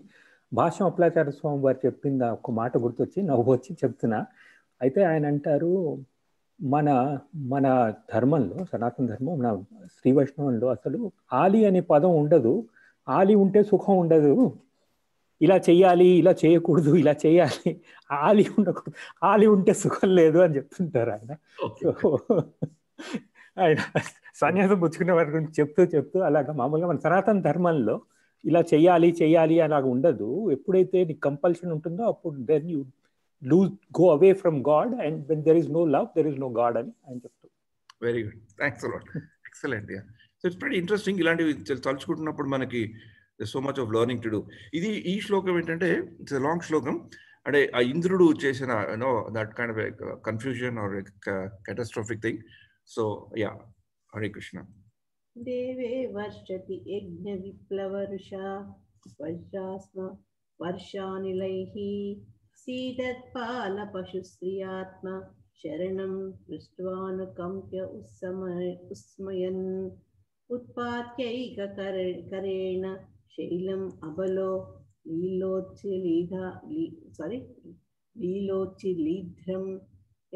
భాష్యం అప్పలాచార్య స్వామి వారు చెప్పింది ఒక మాట గుర్తొచ్చి నవ్వు వచ్చి చెప్తున్నా. అయితే ఆయన అంటారు, మన ధర్మంలో, సనాతన ధర్మం, మన శ్రీ వైష్ణవంలో అసలు ఆలి అనే పదం ఉండదు. ఆలి ఉంటే సుఖం ఉండదు, ఇలా చెయ్యాలి, ఇలా చేయకూడదు, ఇలా చేయాలి, ఆలి ఉండకూడదు, ఆలి ఉంటే సుఖం లేదు అని చెప్తుంటారు ఆయన. సో ఆయన సన్యాసం పుచ్చుకునే వారి గురించి చెప్తూ అలాగా మామూలుగా మన సనాతన ధర్మంలో ఇలా చెయ్యాలి అలాగ ఉండదు. ఎప్పుడైతే నీకు కంపల్షన్ ఉంటుందో అప్పుడు then you go away from god, and when there is no love there is no god అని ఆయన చెప్తూ. Very good, thanks a lot, excellent. So it's very interesting. ఇలాంటివి తలుచుకుంటున్నప్పుడు మనకి so much of learning to do. ఈ శ్లోకం ఏంటంటే it's a long శ్లోకం. అంటే ఆ ఇంద్రుడు చేసిన that kind of confusion or catastrophic thing. So yeah, Hare Krishna. Deve varshati yajna viplavarusha vajrasma varshanilaihi sidat pala pashustriyatma sharanam pristvanukampya usmayan utpatyaika karena shailam abalo lilochilidhram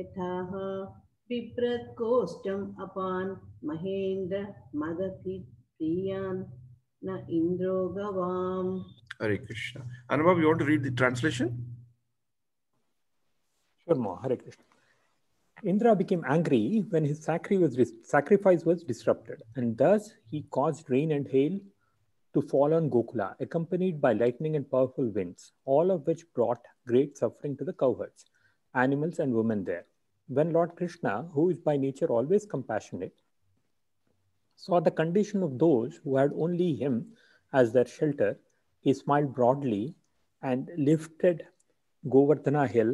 yathaha Viprat Kostam upon Mahendra Madaki Priyan Na Indro Gavam. Hare Krishna. Anubhav, you want to read the translation? Sure, Ma. Hare Krishna. Indra became angry when his sacrifice was disrupted, and thus he caused rain and hail to fall on Gokula, accompanied by lightning and powerful winds, all of which brought great suffering to the cowherds, animals, and women there. When Lord Krishna, who is by nature always compassionate, saw the condition of those who had only him as their shelter, he smiled broadly and lifted Govardhana hill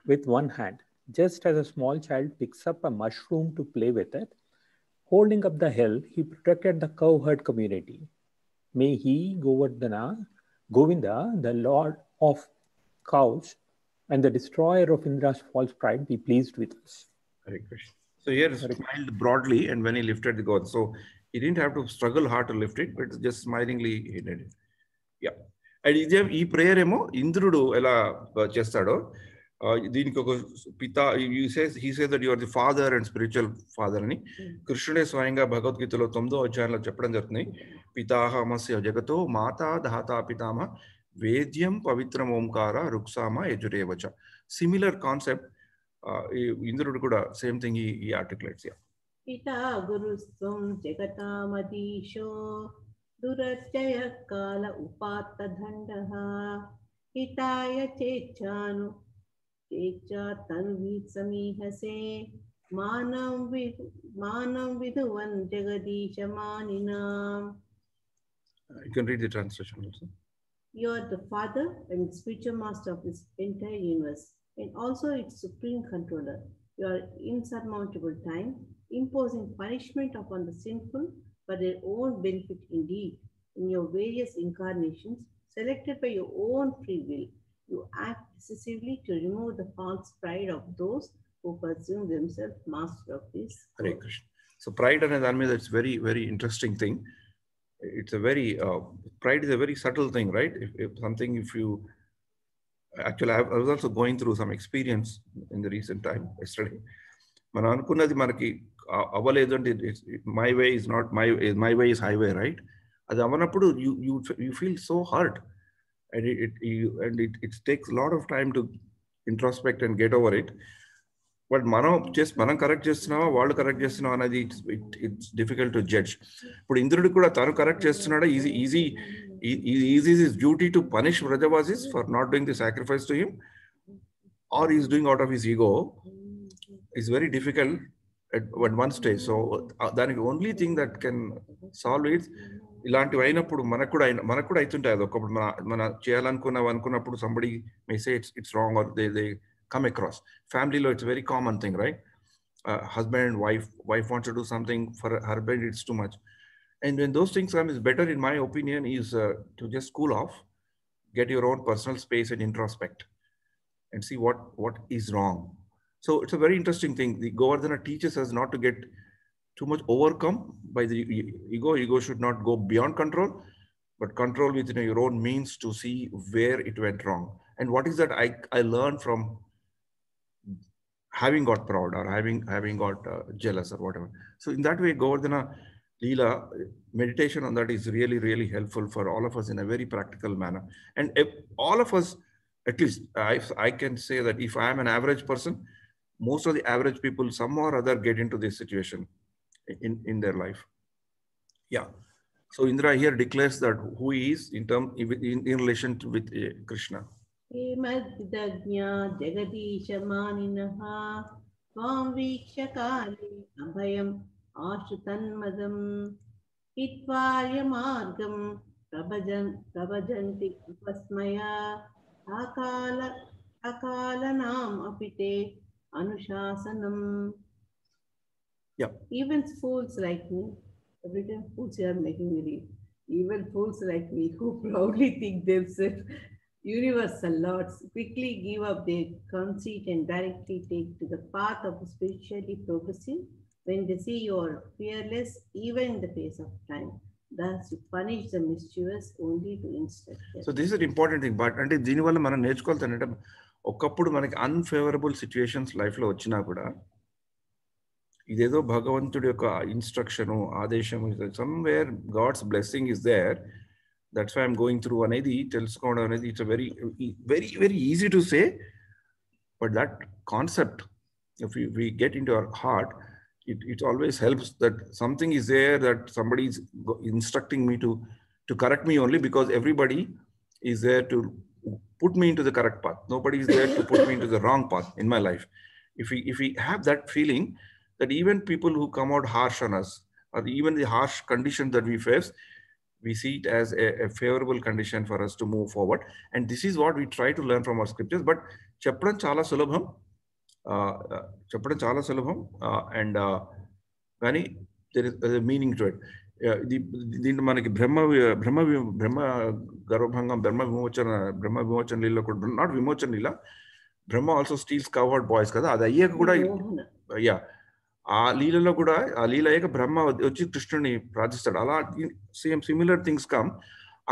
with one hand, just as a small child picks up a mushroom to play with it. Holding up the hill, he protected the cowherd community. May he, Govinda, the Lord of cows, and the destroyer of Indra's false pride, be pleased with us. Hare Krishna. So here smiled broadly, and when he lifted the god, so he didn't have to struggle hard to lift it, but just smilingly he did it. Yeah. And ఇదే ఈ prayer ఏమో ఇంద్రుడు ఎలా చేస్తాడో దీనికి ఒక పితా he says that you are the father and spiritual father అని కృష్ణుడే స్వయంగా భగవద్గీతలో 9వ అధ్యాయంలో చెప్పడం జరుగుతుంది. పితాహమస్య జగతో మాతా ధాతా పితామ వేద్యం పవిత్రం ఓంకార రుక్సామ యజురేవచ. సిమిలర్ కాన్సెప్ట్ ఇంద్రుడు కూడా సేమ్ థింగ్ ఈ ఆర్టికులేట్స్. పితా గురుస్త్వం జగతామధీశో దురత్యయ కాల ఉపాత్త దండః హితాయ చేచ్ఛాను చేచ్ఛా తన్వి సమీహసే మానం విదువన్ జగదీశ మానినాం. You can read the translation also. You are the father and spiritual master of this entire universe, and also its supreme controller. You are insurmountable time, imposing punishment upon the sinful for their own benefit indeed. In your various incarnations, selected by your own free will, you act decisively to remove the false pride of those who presume themselves master of this. Hare Krishna. So pride and admit, that's very, very interesting thing. It's a very, pride is a very subtle thing, right? If you, actually I was also going through some experience in the recent time, yesterday. మనం అనుకున్నది మనకి అవ్వలేదు అంటే my way is not my way is highway, right? అది అవ్వనప్పుడు you feel so hurt, and it takes a lot of time to introspect and get over it. But మనం correct చేస్తున్నావా వాళ్ళు correct చేస్తున్నావా అనేది ఇట్స్ డిఫికల్ట్ టు జడ్జ్. ఇప్పుడు ఇంద్రుడు కూడా తను కరెక్ట్ చేస్తున్నాడా, is he his duty to punish Vrajavasis for not doing the sacrifice to him, or is doing out of his ego, is very difficult at one stage. So దానికి only thing that can solve it ఇలాంటివి అయినప్పుడు మనకు కూడా అవుతుంటాయి. అది ఒకప్పుడు మన చేయాలనుకున్నప్పుడు somebody may say it's wrong or they come across. Family law, it's a very common thing, right? Husband and wife wants to do something, for her husband it's too much. And when those things come, is better, in my opinion, is to just cool off, get your own personal space and introspect and see what is wrong. So it's a very interesting thing. The Govardhana teaches us not to get too much overcome by the ego. Ego should not go beyond control, but control within your own means to see where it went wrong. And what is that I learned from having got proud or having got jealous or whatever. So in that way, Govardhana Leela, meditation on that is really, really helpful for all of us in a very practical manner. And if all of us, at least I can say that if I am an average person, most of the average people somehow or other get into this situation in their life. Yeah. So Indra here declares that who he is in relation with Krishna. Hemadidagnya jagadishamaninaha tvam vikshakali abhayam ashutanmadam hitvarya margam prabhajanti upasmaya akalanam apite anushasanam. Yeah. Even fools like me, every time fools here making me read, even fools like me who proudly think themselves universal lords quickly give up their conceit and directly take to the path of spiritually progressing when they see you are fearless even in the face of time. Thus you punish the mischievous only to instruct them. So this is an important thing. But అంటే దీనివల్ల మనం నేర్చుకోవాలంటే ఒకప్పుడు మనకి unfavourable situations లైఫ్లో వచ్చినా కూడా ఇదేదో భగవంతుడి యొక్క ఇన్స్ట్రక్షన్ ఆదేశం, somewhere god's blessing is there, that's why I'm going through అనేది తెలుసుకోవడం అనేది it's very very very easy to say, but that concept if we get into our heart, it always helps that something is there, that somebody is instructing me to correct me only, because everybody is there to put me into the correct path. Nobody is there to put me into the wrong path in my life. If we have that feeling that even people who come out harsh on us, or even the harsh conditions that we face, we see it as a favorable condition for us to move forward. And this is what we try to learn from our scriptures. But చెప్పడం చాలా సులభం, and కానీ there is a meaning to it. దీంట్లో మనకి బ్రహ్మ గర్భభంగం, బ్రహ్మ విమోచన లీలలో కూడా, not విమోచన లీల, బ్రహ్మ also steels covered boys కదా, అది అయ్యాక కూడా ఆ లీలలో కూడా ఆ లీల అయ్యాక బ్రహ్మ వచ్చి కృష్ణుడిని ప్రార్థిస్తాడు. అలా సేమ్ సిమిలర్ థింగ్స్ కమ్.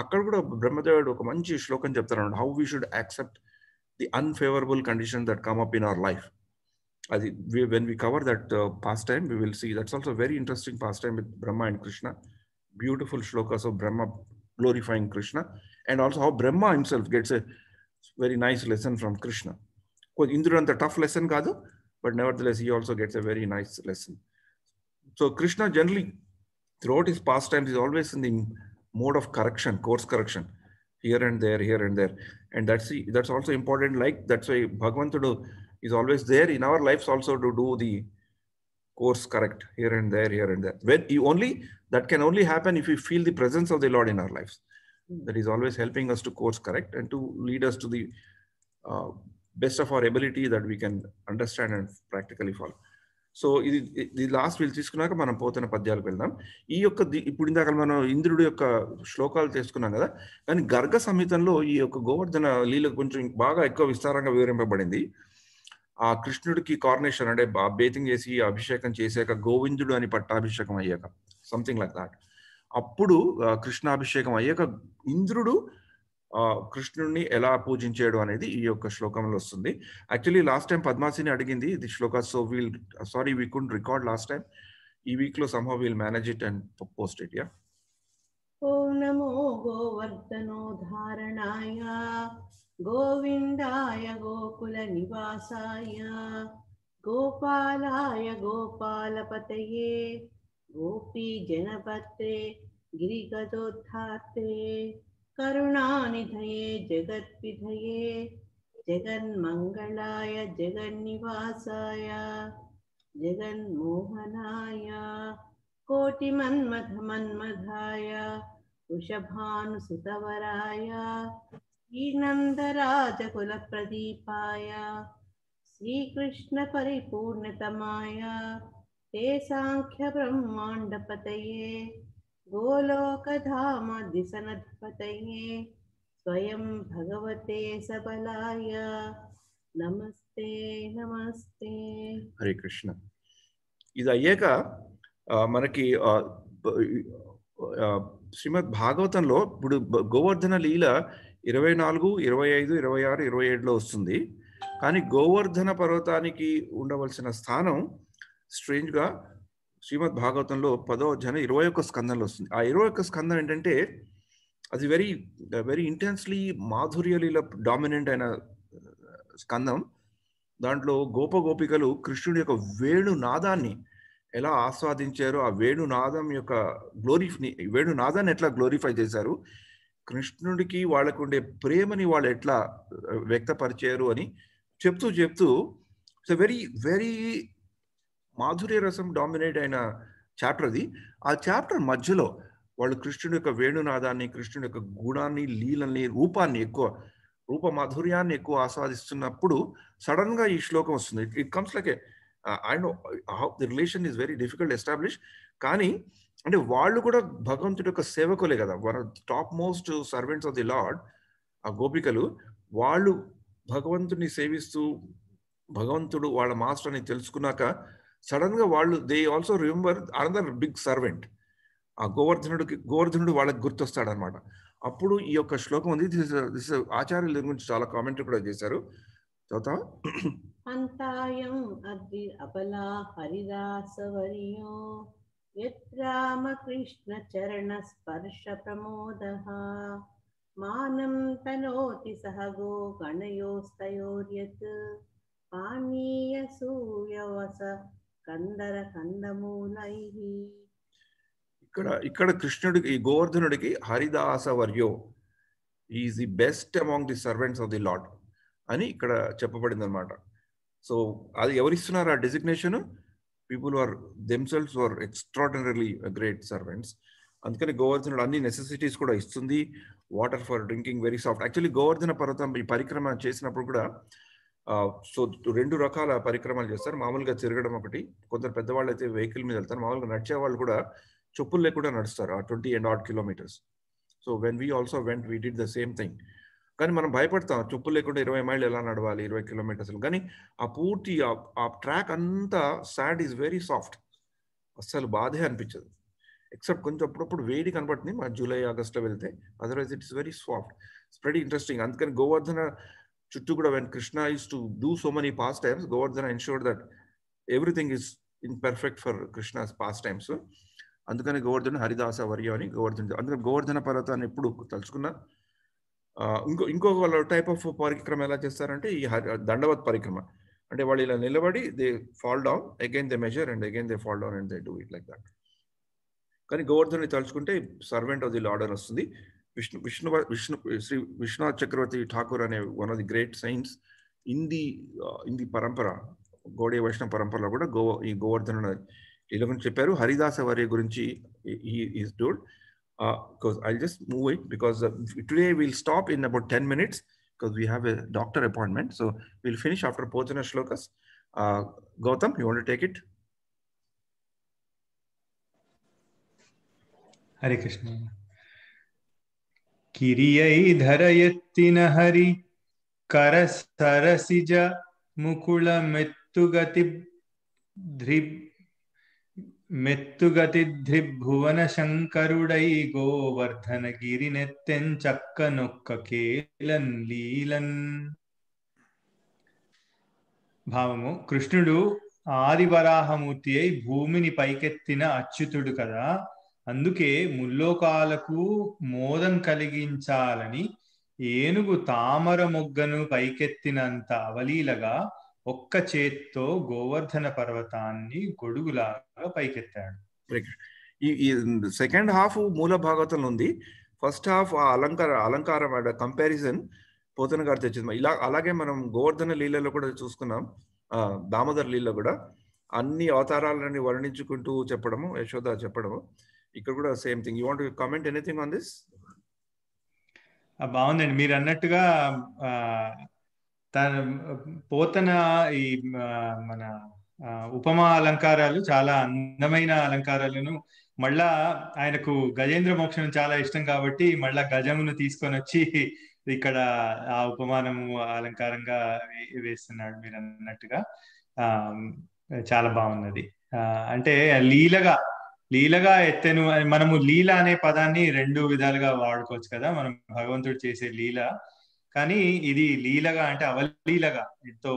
అక్కడ కూడా బ్రహ్మదేవుడు ఒక మంచి శ్లోకం చెప్తారు, how we should accept the unfavourable condition that come up in our life. అది when we cover that pastime, we will see that's also a very interesting pastime with Brahma and Krishna. Beautiful shlokas of Brahma glorifying Krishna, and also how Brahma himself gets a very nice lesson from Krishna. Indra anta tough lesson kaadu, but nevertheless he also gets a very nice lesson. So Krishna generally throughout his pastimes is always in the mode of correction, course correction, here and there, and that's also important. Like that's why Bhagavantudu is always there in our lives also to do the course correct here and there. When that can only happen if we feel the presence of the Lord in our lives. That is always helping us to course correct and to lead us to the best of our ability that we can understand and practically follow. So ఇది last వీళ్ళు తీసుకున్నాక మనం పోతున్న పద్యాలకు వెళ్దాం. ఈ యొక్క ఇప్పుడు ఇందాక మనం ఇంద్రుడి యొక్క శ్లోకాలు తీసుకున్నాం కదా, కానీ గర్గ సంహితంలో ఈ యొక్క గోవర్ధన లీల కొంచెం బాగా ఎక్కువ విస్తారంగా వివరింపబడింది. ఆ కృష్ణుడికి కార్నేషన్ అంటే బేతింగ్ చేసి అభిషేకం చేశాక గోవిందుడు అని పట్టాభిషేకం అయ్యాక సంథింగ్ లైక్ దాట్, అప్పుడు కృష్ణాభిషేకం అయ్యాక ఇంద్రుడు కృష్ణుడిని ఎలా పూజించాడు అనేది ఈ యొక్క శ్లోకంలో వస్తుంది. యాక్చువల్లీ లాస్ట్ టైం పద్మాసిని అడిగింది the Shloka, so we could record last time. ఈ వీక్ లో somehow we'll manage it and post it. Yeah. ఓం నమో గోవర్ధనోధారణాయ గోవిందాయ గోకుల నివాసాయ గోపాలాయ గోపాలపతయే గోపీ జనపత్రే గిరిగజోద్ధాత్రే కరుణానిధయే జగద్విధయే జగన్మంగళాయ జగన్నివాసాయ జగన్మోహనాయ కోటిమన్మథమన్మథాయ వృషభానుసుతవరాయ శ్రీనందరాజకులప్రదీపాయ శ్రీకృష్ణ పరిపూర్ణతమాయ తే సాంఖ్య బ్రహ్మాండపతయే గోలోకధామ దిశనధిపతయే స్వయం భగవతే సబలాయ నమస్తే నమస్తే. హరే కృష్ణ. ఇది అయ్యాక మనకి శ్రీమద్ భాగవతంలో ఇప్పుడు గోవర్ధన లీల 24, 25, 26, 27లో వస్తుంది. కానీ గోవర్ధన పర్వతానికి ఉండవలసిన స్థానం స్ట్రేంజ్ గా శ్రీమద్ భాగవతంలో 10వ అధ్యాయం 21 స్కందంలో వస్తుంది. ఆ 21 స్కందం ఏంటంటే అది వెరీ వెరీ ఇంటెన్స్లీ మాధుర్య లీల డామినెంట్ అయిన స్కందం. దాంట్లో గోపికలు కృష్ణుడి యొక్క వేణునాదాన్ని ఎలా ఆస్వాదించారు, ఆ వేణునాదం యొక్క వేణునాదాన్ని ఎట్లా గ్లోరిఫై చేశారు, కృష్ణుడికి వాళ్ళకు ఉండే ప్రేమని వాళ్ళు ఎట్లా వ్యక్తపరిచారు అని చెప్తూ ఇట్స్ వెరీ వెరీ మాధుర్య రసం డామినేట్ అయిన చాప్టర్ అది. ఆ చాప్టర్ మధ్యలో వాళ్ళు కృష్ణుడి యొక్క వేణునాదాన్ని, కృష్ణుడి యొక్క గుణాన్ని, లీలని, రూప మాధుర్యాన్ని ఎక్కువ ఆస్వాదిస్తున్నప్పుడు సడన్ గా ఈ శ్లోకం వస్తుంది. It comes like I know how the relation is very difficult establish. కానీ అంటే వాళ్ళు కూడా భగవంతుడి యొక్క సేవకులే కదా, one of top most servants of the lord. ఆ గోపికలు వాళ్ళు భగవంతుడిని సేవిస్తూ భగవంతుడు వాళ్ళ మాస్టర్ అని తెలుసుకున్నాక సడన్ గా వాళ్ళు they also remember another big servant. ఆ గోవర్ధనుడు వాళ్ళకి గుర్తొస్తాడు అనమాట. అప్పుడు ఈ యొక్క శ్లోకం ఉంది. దిస్ ఆచార్యుల దగ్గర గురించి చాలా కామెంటరీ కూడా చేశారు. చదువుతావా? అంతాయం అద్రి అబలా హరిదాసవర్యో యత్రామకృష్ణ చరణ స్పర్శ ప్రమోదః మానం తనోతి సహగో గణయోస్తయోర్యత్ పానీయ సూయవస కందర కందమూలైః. ఇక్కడ కృష్ణుడికి, ఈ గోవర్ధనుడికి Haridasa Varyo is the best among the servants of the Lord అని ఇక్కడ చెప్పబడింది అనమాట. సో అది ఎవరిస్తున్నారు ఆ designation? People are themselves are extraordinarily great servants. అందుకని గోవర్ధనుడు అన్ని నెసెసిటీస్ కూడా ఇస్తుంది. Water for drinking very soft. Actually Govardhana పర్వతం ఈ పరిక్రమ చేసినప్పుడు కూడా సో 2 రకాల పరిక్రమలు చేస్తారు. మామూలుగా తిరగడం ఒకటి, కొందరు పెద్దవాళ్ళు అయితే వెహికల్ మీద వెళ్తారు. మామూలుగా నడిచే వాళ్ళు కూడా చెప్పులు లేకుండా నడుస్తారు ఆ 20 and odd kilometers. So when we also went, we did the same thing. కానీ మనం భయపడతాం, చెప్పులు లేకుండా 20 మైళ్ళు ఎలా నడవాలి, 20 కిలోమీటర్స్. కానీ ఆ పూర్తి ఆ ట్రాక్ అంతా సాడ్ ఈజ్ వెరీ సాఫ్ట్, అస్సలు బాధే అనిపించదు. ఎక్సెప్ట్ కొంచెం అప్పుడప్పుడు వేడి కనబడుతుంది మన జూలై ఆగస్ట్లో వెళ్తే, otherwise it is very soft. It's very interesting. అందుకని గోవర్ధన చుట్టూ కూడా when Krishna is to do so many pass times, Govardhana ensure that everything is in perfect for Krishna's pass times. అందుకని గోవర్ధన హరిదాస వర్య అని గోవర్ధన. అందుకని గోవర్ధన పర్వతాన్ని ఎప్పుడు తలుచుకున్నా. ఇంకొక టైప్ ఆఫ్ పరిక్రమ ఎలా చేస్తారంటే ఈ దండవత్ పరిక్రమ. అంటే వాళ్ళు ఇలా నిలబడి they fall down, again they measure and again they fall down and they do it like that. కానీ గోవర్ధన్ని తలుచుకుంటే సర్వెంట్ ఆఫ్ ది లార్డ్ అని వస్తుంది. శ్రీ విశ్వనాథ్ చక్రవర్తి ఠాకూర్ అనే one of the great science in the పరంపర, గౌడీయ వైష్ణవ పరంపరలో కూడా ఈ గోవర్ధన ఇలా గురించి చెప్పారు. హరిదాస వర్య గురించి is told. Because I'll just move it because today we'll stop in about 10 minutes because we have a doctor appointment. So we'll finish after Bhojana Shlokas. Gautam, you want to take it? Hare Krishna. Kiriyai dharayattina hari karasarasija mukula మెత్తుగతి ధ్రిభువన శంకరుడై గోవర్ధన గిరినెత్తెన్ చక్కనొక్క కేలన్ లీలన్. భావము: కృష్ణుడు ఆదివరాహమూర్తి అయి భూమిని పైకెత్తిన అచ్యుతుడు కదా, అందుకే ముల్లోకాలకు మోదం కలిగించాలని ఏనుగు తామర మొగ్గను పైకెత్తినంత అవలీలగా ఒక్క చేత్తో గోవర్ధన పర్వతాన్ని గొడుగులాగా పైకెత్తాడు. ఈ సెకండ్ హాఫ్ మూల భాగవతంలో ఉంది. ఫస్ట్ హాఫ్ ఆ అలంకారం కంపారిజన్ పోతన గారు తెచ్చింది. అలాగే మనం గోవర్ధన లీలలో కూడా చూసుకున్నాం. దామోదర్ లీలలో కూడా అన్ని అవతారాలని వర్ణించుకుంటూ చెప్పడము, యశోద చెప్పడము. ఇక్కడ కూడా same thing. You want to comment anything on this? బాగుందండి మీరు అన్నట్టుగా. పోతన ఈ మన ఉపమా అలంకారాలు చాలా అందమైన అలంకారాలను, మళ్ళా ఆయనకు గజేంద్ర మోక్షం చాలా ఇష్టం కాబట్టి మళ్ళా గజమును తీసుకొని వచ్చి ఇక్కడ ఆ ఉపమానము అలంకారంగా వేస్తున్నాడు మీరు అన్నట్టుగా. చాలా బాగున్నది. అంటే లీలగా ఎత్తెను. మనము లీల అనే పదాన్ని రెండు విధాలుగా వాడుకోవచ్చు కదా, మనం భగవంతుడు చేసే లీల. కానీ ఇది లీలగా అంటే అవలీలగా ఎంతో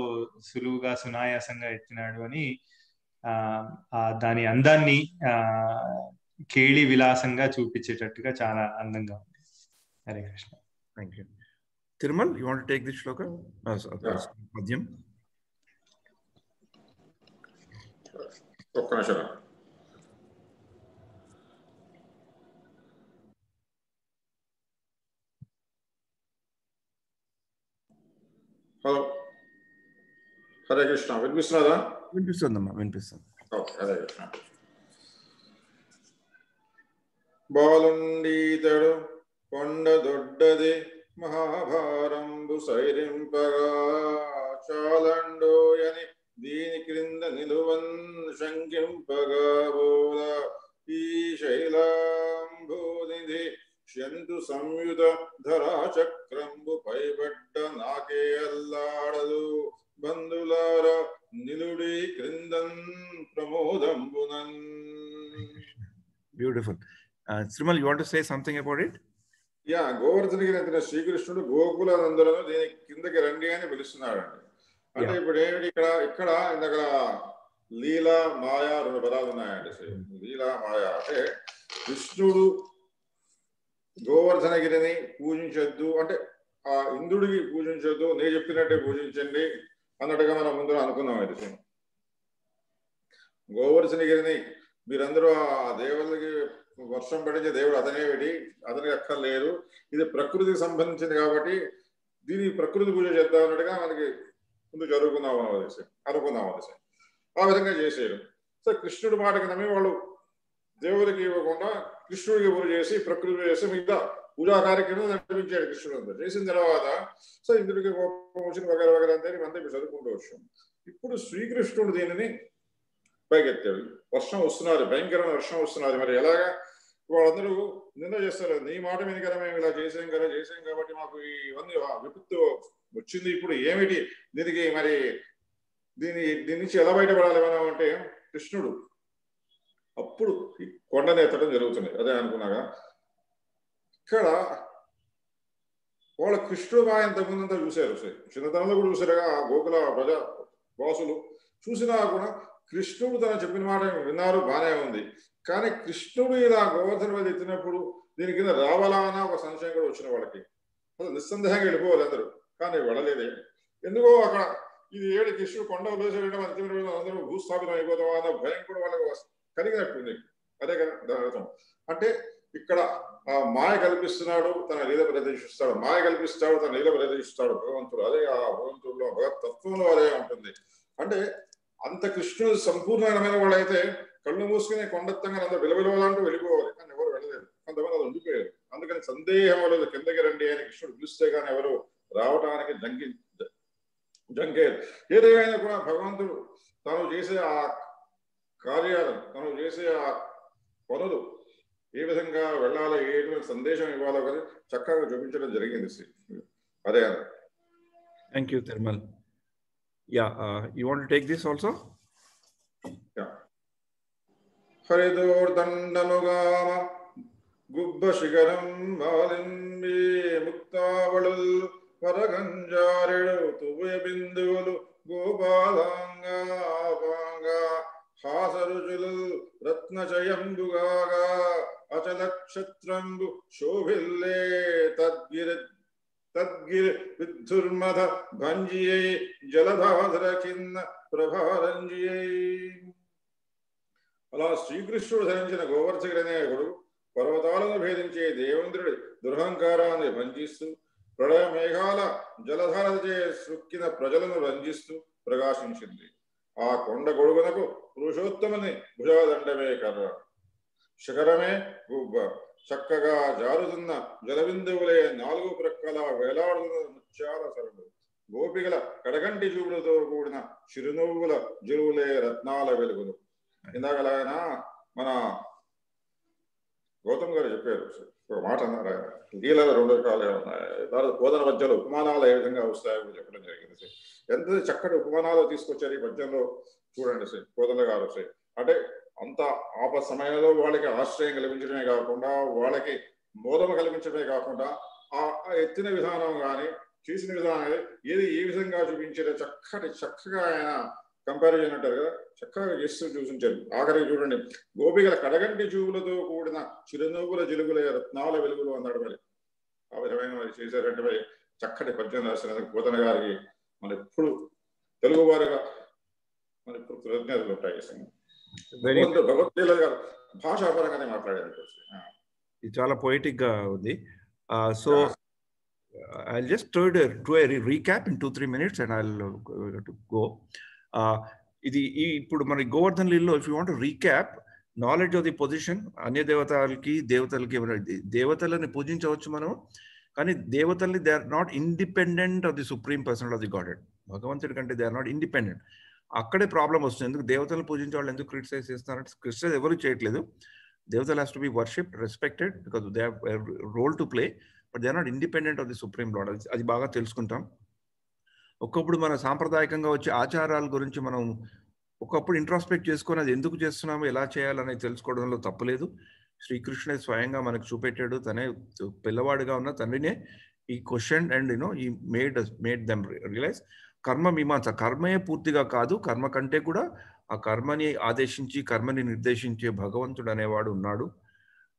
సులువుగా సునాయాసంగా ఎత్తినాడు అని దాని అందాన్ని కేళి విలాసంగా చూపించేటట్టుగా చాలా అందంగా ఉంది. Hare Krishna. Thank you. Tirumal, you want to take this shloka? పద్యం. ఒక్క నిమిషం. హలో, హరే కృష్ణ. వినిపిస్తున్నదా? వినిపిస్తుందమ్మా, వినిపిస్తుంది. ఓకే, హరే కృష్ణ. బాలుండీతడు కొండ దొడ్డది మహాభారంబు సైరింపగా చాలండోయని దీని క్రింద నిలువన్ శంకింపగా బోల ఈ శైలాంబోనిధి శంతు సంయుత ధరాచక్రంబు పైబడ్డ నాకే అల్లాడదు బంధులార నిలుడి క్రిందన్ ప్రమోదంబునన్. Beautiful. Srimal, you want to say something about it? Yeah, Govardhanagiri ఎత్తిన శ్రీకృష్ణుడు గోకులందరూ దీని కిందకి రండి అని పిలుస్తున్నాడండి. అంటే ఇప్పుడు ఏమిటి ఇక్కడ ఇందాక లీలా మాయా రెండు పదాలు ఉన్నాయండి. లీలా మాయా అంటే కృష్ణుడు గోవర్ధనగిరిని పూజించొద్దు అంటే ఆ ఇంద్రుడికి పూజించొద్దు, నేను చెప్పినట్టే పూజించండి అన్నట్టుగా మనం ముందు అనుకున్నాం. ఇది గోవర్ధనగిరిని మీరందరూ ఆ దేవుడికి వర్షం పడించే దేవుడు అతనికి అక్కర్లేదు, ఇది ప్రకృతికి సంబంధించింది కాబట్టి దీని ప్రకృతి పూజ చేద్దాం అన్నట్టుగా మనకి ముందు అనుకున్నాం అనేసి ఆ విధంగా చేసేయడం. సో కృష్ణుడి మాటకి నమ్మి వాళ్ళు దేవుడికి ఇవ్వకుండా కృష్ణుడికి పూజ చేసి ప్రకృతి చేసి మిగతా పూజా కార్యక్రమం నడిపించాడు కృష్ణుడు. అంతా చేసిన తర్వాత సో ఇంద్రుడికి కోపం వచ్చిన వగర వగర అంతే అంతా ఇప్పుడు చదువుకుంటూ వచ్చాం. ఇప్పుడు శ్రీకృష్ణుడు దీనిని పైకెత్తాడు. వర్షం వస్తున్నది, భయంకరమైన వర్షం వస్తున్నది. మరి ఎలాగా వాళ్ళందరూ నింద చేస్తారు, నీ మాట వెనుక మేము ఇలా చేసాం కాబట్టి మాకు ఇవన్నీ విపత్తు వచ్చింది, ఇప్పుడు ఏమిటి దీనికి మరి దీని నుంచి ఎలా బయటపడాలి మనం అంటే కృష్ణుడు అప్పుడు ఈ కొండను ఎత్తడం జరుగుతుంది. అదే అనుకున్నాగా ఇక్కడ వాళ్ళ కృష్ణుడు బాగా ఇంతకుముందంతా చూశారు, చిన్నతనంలో కూడా చూసారుగా ఆ గోకుల ప్రజా వాసులు చూసినా కూడా కృష్ణుడు తన చెప్పిన మాట విన్నారు, బాగానే ఉంది. కానీ కృష్ణుడు ఇలా గోవర్ధన మీద ఎత్తినప్పుడు దీని కింద రావాలా అన్న ఒక సంశయం కూడా వచ్చిన వాళ్ళకి. అసలు నిస్సందేహంగా వెళ్ళిపోవాలి అందరూ, కానీ వెళ్ళలేదే ఎందుకో. అక్కడ ఇది ఏడు కృష్ణుడు కొండ వదిలేసేయడం అందరూ భూస్థాపితం అయిపోతావా అన్న భయం కూడా వాళ్ళకి కలిగినట్టుంది. అదే కదా దాని అర్థం. అంటే ఇక్కడ ఆ మాయ కల్పిస్తున్నాడు, తన లీల ప్రదర్శిస్తాడు, మాయ కల్పిస్తాడు, తన లీల ప్రదర్శిస్తాడు భగవంతుడు. అదే ఆ భగవంతుడిలో భగవతత్వంలో అదే ఉంటుంది. అంటే అంత కృష్ణుడు సంపూర్ణమైన వాళ్ళైతే కళ్ళు మూసుకుని కొండెత్తంగా అంత విలువలంటూ వెళ్ళిపోవాలి, కానీ ఎవరు వెళ్ళలేదు. కొంతమంది అది ఉండిపోయారు. అందుకని సందేహం లేదు, కిందకి రండి అని కృష్ణుడు పిలిస్తే కానీ ఎవరు రావడానికి జంకేది. ఏదేమైనా కూడా భగవంతుడు తను చేసే ఆ కార్యాలను, తను చేసే ఆ పనులు ఏ విధంగా వెళ్ళాలో, ఏ సందేశం ఇవ్వాలో కానీ చక్కగా చూపించడం జరిగింది. అదే thank you Tirumal. You want to take this also? హరిదోర్దండముగామ గుబ్బ శిఖరం మాలింబి ముక్తావళుల్ వరగంజారెడు తువ్య బిందువులు గోపాలాంగా హాసరుచులు రత్నచయంబుగాగా అచలక్షత్రంబు శోభిల్లే తద్గిరి విద్ధుర్మధ భంజియై జలధాధర కింద ప్రభారంజియై. అలా శ్రీకృష్ణుడు ధరించిన గోవర్ధగిరినేయుడు పర్వతాలను భేదించే దేవేంద్రుడి దురహంకారాన్ని భంజిస్తూ, ప్రళయ మేఘాల జలధారచే సృక్కిన ప్రజలను రంజిస్తూ ప్రకాశించింది. ఆ కొండ గొడుగునకు పురుషోత్తముని భుజాదండమే కర్ర, శిఖరమే గుబ్బ. చక్కగా జారుతున్న జలబిందువులే నాలుగు ప్రక్కల వేలాడుతున్న ముత్యాల సరుడు, గోపికల కడగంటి చూపులతో కూడిన చిరునవ్వుల జరువులే రత్నాల వెలుగులు. ఇందాకలాగైనా మన గౌతమ్ గారు చెప్పారు, ఒక మాట అన్నారు, లీలల రెండు రకాలు ఉన్నాయి, బోధన పద్యాలు ఉపమానాలు ఏ విధంగా వస్తాయో చెప్పడం జరిగింది. ఎంత చక్కటి ఉపమానాలు తీసుకొచ్చారు ఈ పద్యంలో చూడండి కోదండ గారు. అంటే అంత ఆప సమయంలో వాళ్ళకి ఆశ్రయం కల్పించడమే కాకుండా, వాళ్ళకి బోధన కల్పించడమే కాకుండా, ఆ ఎత్తిన విధానం కానీ చేసిన విధానం ఏది ఏ విధంగా చూపించారో చక్కగా ఆయన కంపారిజన్ అంటారు కదా, చక్కగా చేస్తూ చూసించారు. ఆఖరికి చూడండి, గోపికల కడగంటి చూపులతో కూడిన చిరునవ్వుల జిలుగులే రత్నాల వెలుగులు అన్నాడు. మరి ఆ విధమైన మరి చేశారంటే మరి చక్కటి పద్యం రాసినందుకు పోతన గారికి మన ఎప్పుడు తెలుగు వారిగా మన ఇప్పుడు కృతజ్ఞతలు ఉంటాయి. భగవద్గీత గారు భాషాపరంగానే మాట్లాడారు. ఇది చాలా పొయిటిక్ గా ఉంది. So I'll just do a recap in 2-3 minutes and I'll go. ఇది ఇప్పుడు మన గోవర్ధన్ లీలలో if you want to recap knowledge of the position, అన్య దేవతలకి దేవతలని పూజించవచ్చు మనం, కానీ దేవతల్ని they are not independent of the supreme person of the Godhead. భగవంతుడి కంటే దే ఆర్ నాట్ ఇండిపెండెంట్. అక్కడే ప్రాబ్లం వస్తుంది. ఎందుకు దేవతలను పూజించే వాళ్ళు ఎందుకు క్రిటిసైజ్ చేస్తున్నారంటే, క్రిటిసైజ్ ఎవరు చేయట్లేదు. దేవతలు has to be worshipped, respected because they have role to play, but they are not independent of the supreme lord. అది బాగా తెలుసుకుంటాం. ఒకప్పుడు మన సాంప్రదాయకంగా వచ్చే ఆచారాల గురించి మనం ఒకప్పుడు ఇంట్రాస్పెక్ట్ చేసుకొని అది ఎందుకు చేస్తున్నామో, ఎలా చేయాలనేది తెలుసుకోవడంలో తప్పలేదు. శ్రీకృష్ణుడే స్వయంగా మనకు చూపెట్టాడు. తనే పిల్లవాడిగా ఉన్న తండ్రినే ఈ క్వశ్చన్ అండ్ ఈ మేడ్ దెమ్ రియలైజ్ కర్మ మీమాంస. కర్మే పూర్తిగా కాదు, కర్మ కంటే కూడా ఆ కర్మని ఆదేశించి కర్మని నిర్దేశించే భగవంతుడు అనేవాడు ఉన్నాడు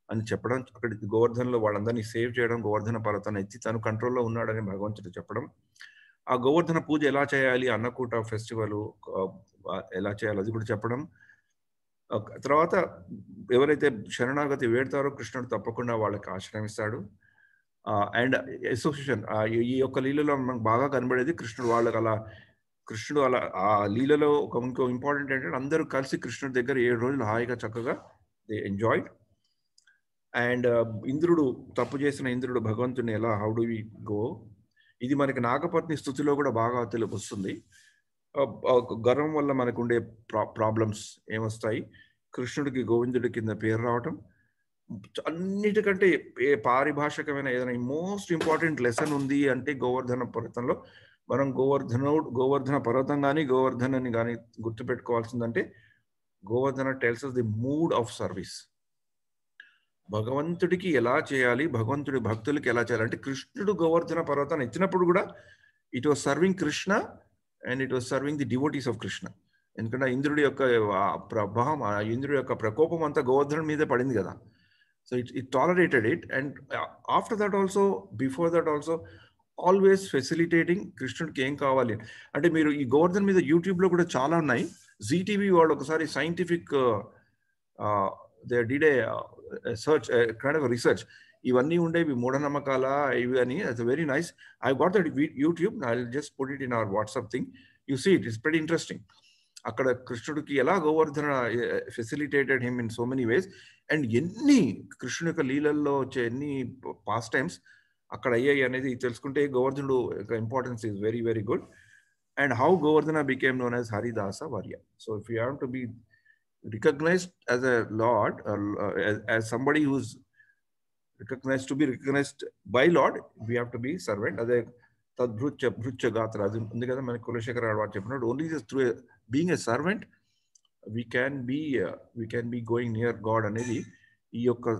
అని చెప్పడం. అక్కడ గోవర్ధన్లో వాళ్ళందరినీ సేవ్ చేయడం, గోవర్ధన పర్వతాన్ని ఎత్తి తను కంట్రోల్లో ఉన్నాడని భగవంతుడు చెప్పడం. ఆ గోవర్ధన పూజ ఎలా చేయాలి, అన్నకూట ఫెస్టివల్ ఎలా చేయాలి అది కూడా చెప్పడం. తర్వాత ఎవరైతే శరణాగతి వేడతారో కృష్ణుడు తప్పకుండా వాళ్ళకి ఆశ్రమిస్తాడు. అండ్ అసోసియేషన్ ఈ యొక్క లీలలో మనకు బాగా కనబడేది కృష్ణుడు అలా ఆ లీలలో ఇంకో ఇంపార్టెంట్ ఏంటంటే అందరూ కలిసి కృష్ణుడి దగ్గర 7 రోజులు హాయిగా చక్కగా దే ఎంజాయ్డ్. అండ్ ఇంద్రుడు తప్పు చేసిన ఇంద్రుడు భగవంతుని ఎలా హౌ డు వి గో, ఇది మనకి నాగపత్ని స్థుతిలో కూడా బాగా వస్తుంది. గర్వం వల్ల మనకు ఉండే ప్రాబ్లమ్స్ ఏమొస్తాయి, కృష్ణుడికి గోవిందుడి కింద పేరు రావటం, అన్నిటికంటే పారిభాషికమైన ఏదైనా మోస్ట్ ఇంపార్టెంట్ లెసన్ ఉంది అంటే గోవర్ధన పర్వతంలో మనం గోవర్ధన పర్వతం కానీ గోవర్ధనని కానీ గుర్తుపెట్టుకోవాల్సిందంటే Govardhana tells us the mood of service. భగవంతుడికి ఎలా చేయాలి, భగవంతుడి భక్తులకి ఎలా చేయాలి అంటే కృష్ణుడు గోవర్ధన పర్వతాన్ని ఎత్తినప్పుడు కూడా it was serving Krishna and it was serving the devotees of Krishna. ఎందుకంటే ఇంద్రుడి యొక్క ప్రభావం, ఇంద్రుడి యొక్క ప్రకోపం అంతా గోవర్ధన మీదే పడింది కదా. So it tolerated it and after that also before that also always facilitating కృష్ణుడికి ఏం కావాలి అంటే మీరు ఈ గోవర్ధన్ మీద యూట్యూబ్లో కూడా చాలా ఉన్నాయి. జీటీవీ వాళ్ళు ఒకసారి scientific they did a search kind of a research ఇవన్నీ ఉండేవి మూఢనమ్మకాల ఇవి అని. It's very nice. I got that YouTube, I will just put it in our WhatsApp thing. You see it is very interesting. అక్కడ కృష్ణుడికి ఎలా Govardhana facilitated him in so many ways and ఎన్ని కృష్ణుడి యొక్క లీలల్లో వచ్చే ఎన్ని పాస్ట్ టైమ్స్ అక్కడ అయ్యాయి అనేది తెలుసుకుంటే గోవర్ధనుడు యొక్క importance is very very good. And how Govardhana became known as Haridasa Varya. So if you have to be recognized as a lord, as somebody who's recognized to be recognized by Lord, we have to be servant. As a tadbhrutya gatra undi kada manaki Kulashekara Alvaru cheppinadu, only through being a servant we can be going near God anedi ee yokka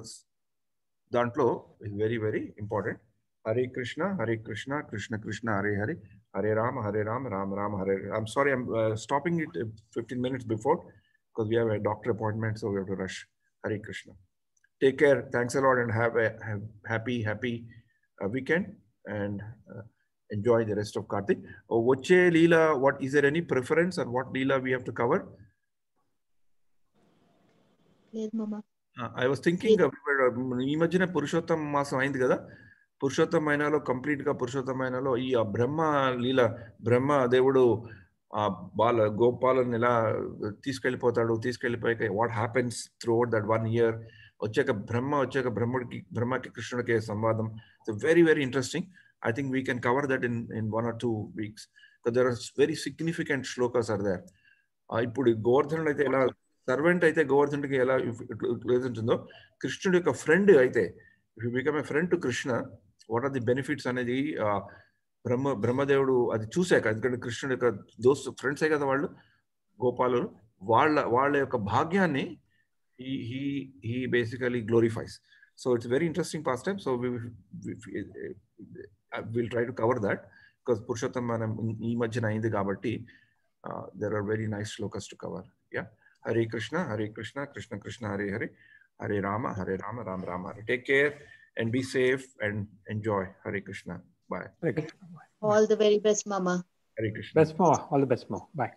dantlo is very very important. Hare Krishna Krishna Krishna Hare Hare, Hare Rama Rama Rama Hare. I'm sorry, I'm stopping it 15 minutes before because we have a doctor appointment, so we have to rush. Hare Krishna. Take care. Thanks a lot and have a happy weekend and enjoy the rest of Kartik. Vache Leela, what is there any preference or what Leela we have to cover? Yes, Mama. I was thinking ఈ మధ్యన పురుషోత్తమ మాసం అయింది కదా. Purushottama మైనాలో complete గా పురుషోత్తమ మైనాలో ఈ బ్రహ్మ లీల, బ్రహ్మ దేవుడు ఆ గోపాలను ఎలా తీసుకెళ్ళిపోయాక what happens throughout that 1 year వచ్చాక బ్రహ్మకి కృష్ణుడికి సంవాదం. It's very very interesting. I think we can cover that in 1 or 2 weeks. There are very significant shlokas are there. ఇప్పుడు గోవర్ధనుడు అయితే ఎలా సర్వెంట్ అయితే గోవర్ధనుడికి ఎలా ఉంటుందో, కృష్ణుడి యొక్క ఫ్రెండ్ అయితే if you become a friend to Krishna what are the benefits అనేది బ్రహ్మదేవుడు అది చూశాక, ఎందుకంటే కృష్ణుడి యొక్క ఫ్రెండ్సే కదా వాళ్ళు గోపాలు, వాళ్ళ యొక్క భాగ్యాన్ని he basically glorifies. So it's a very interesting pastime. So we'll try to cover that because Purushottam manam ee madhyana ayindi kabatti there are very nice shlokas to cover. Yeah. Hare Krishna Krishna Krishna Hare Hare, Hare Rama Rama Rama Hare. Take care and be safe and enjoy. Hare Krishna. Bye. All the very best, Mama. Hare Krishna. Best, Mama. All the best, Mama. Bye.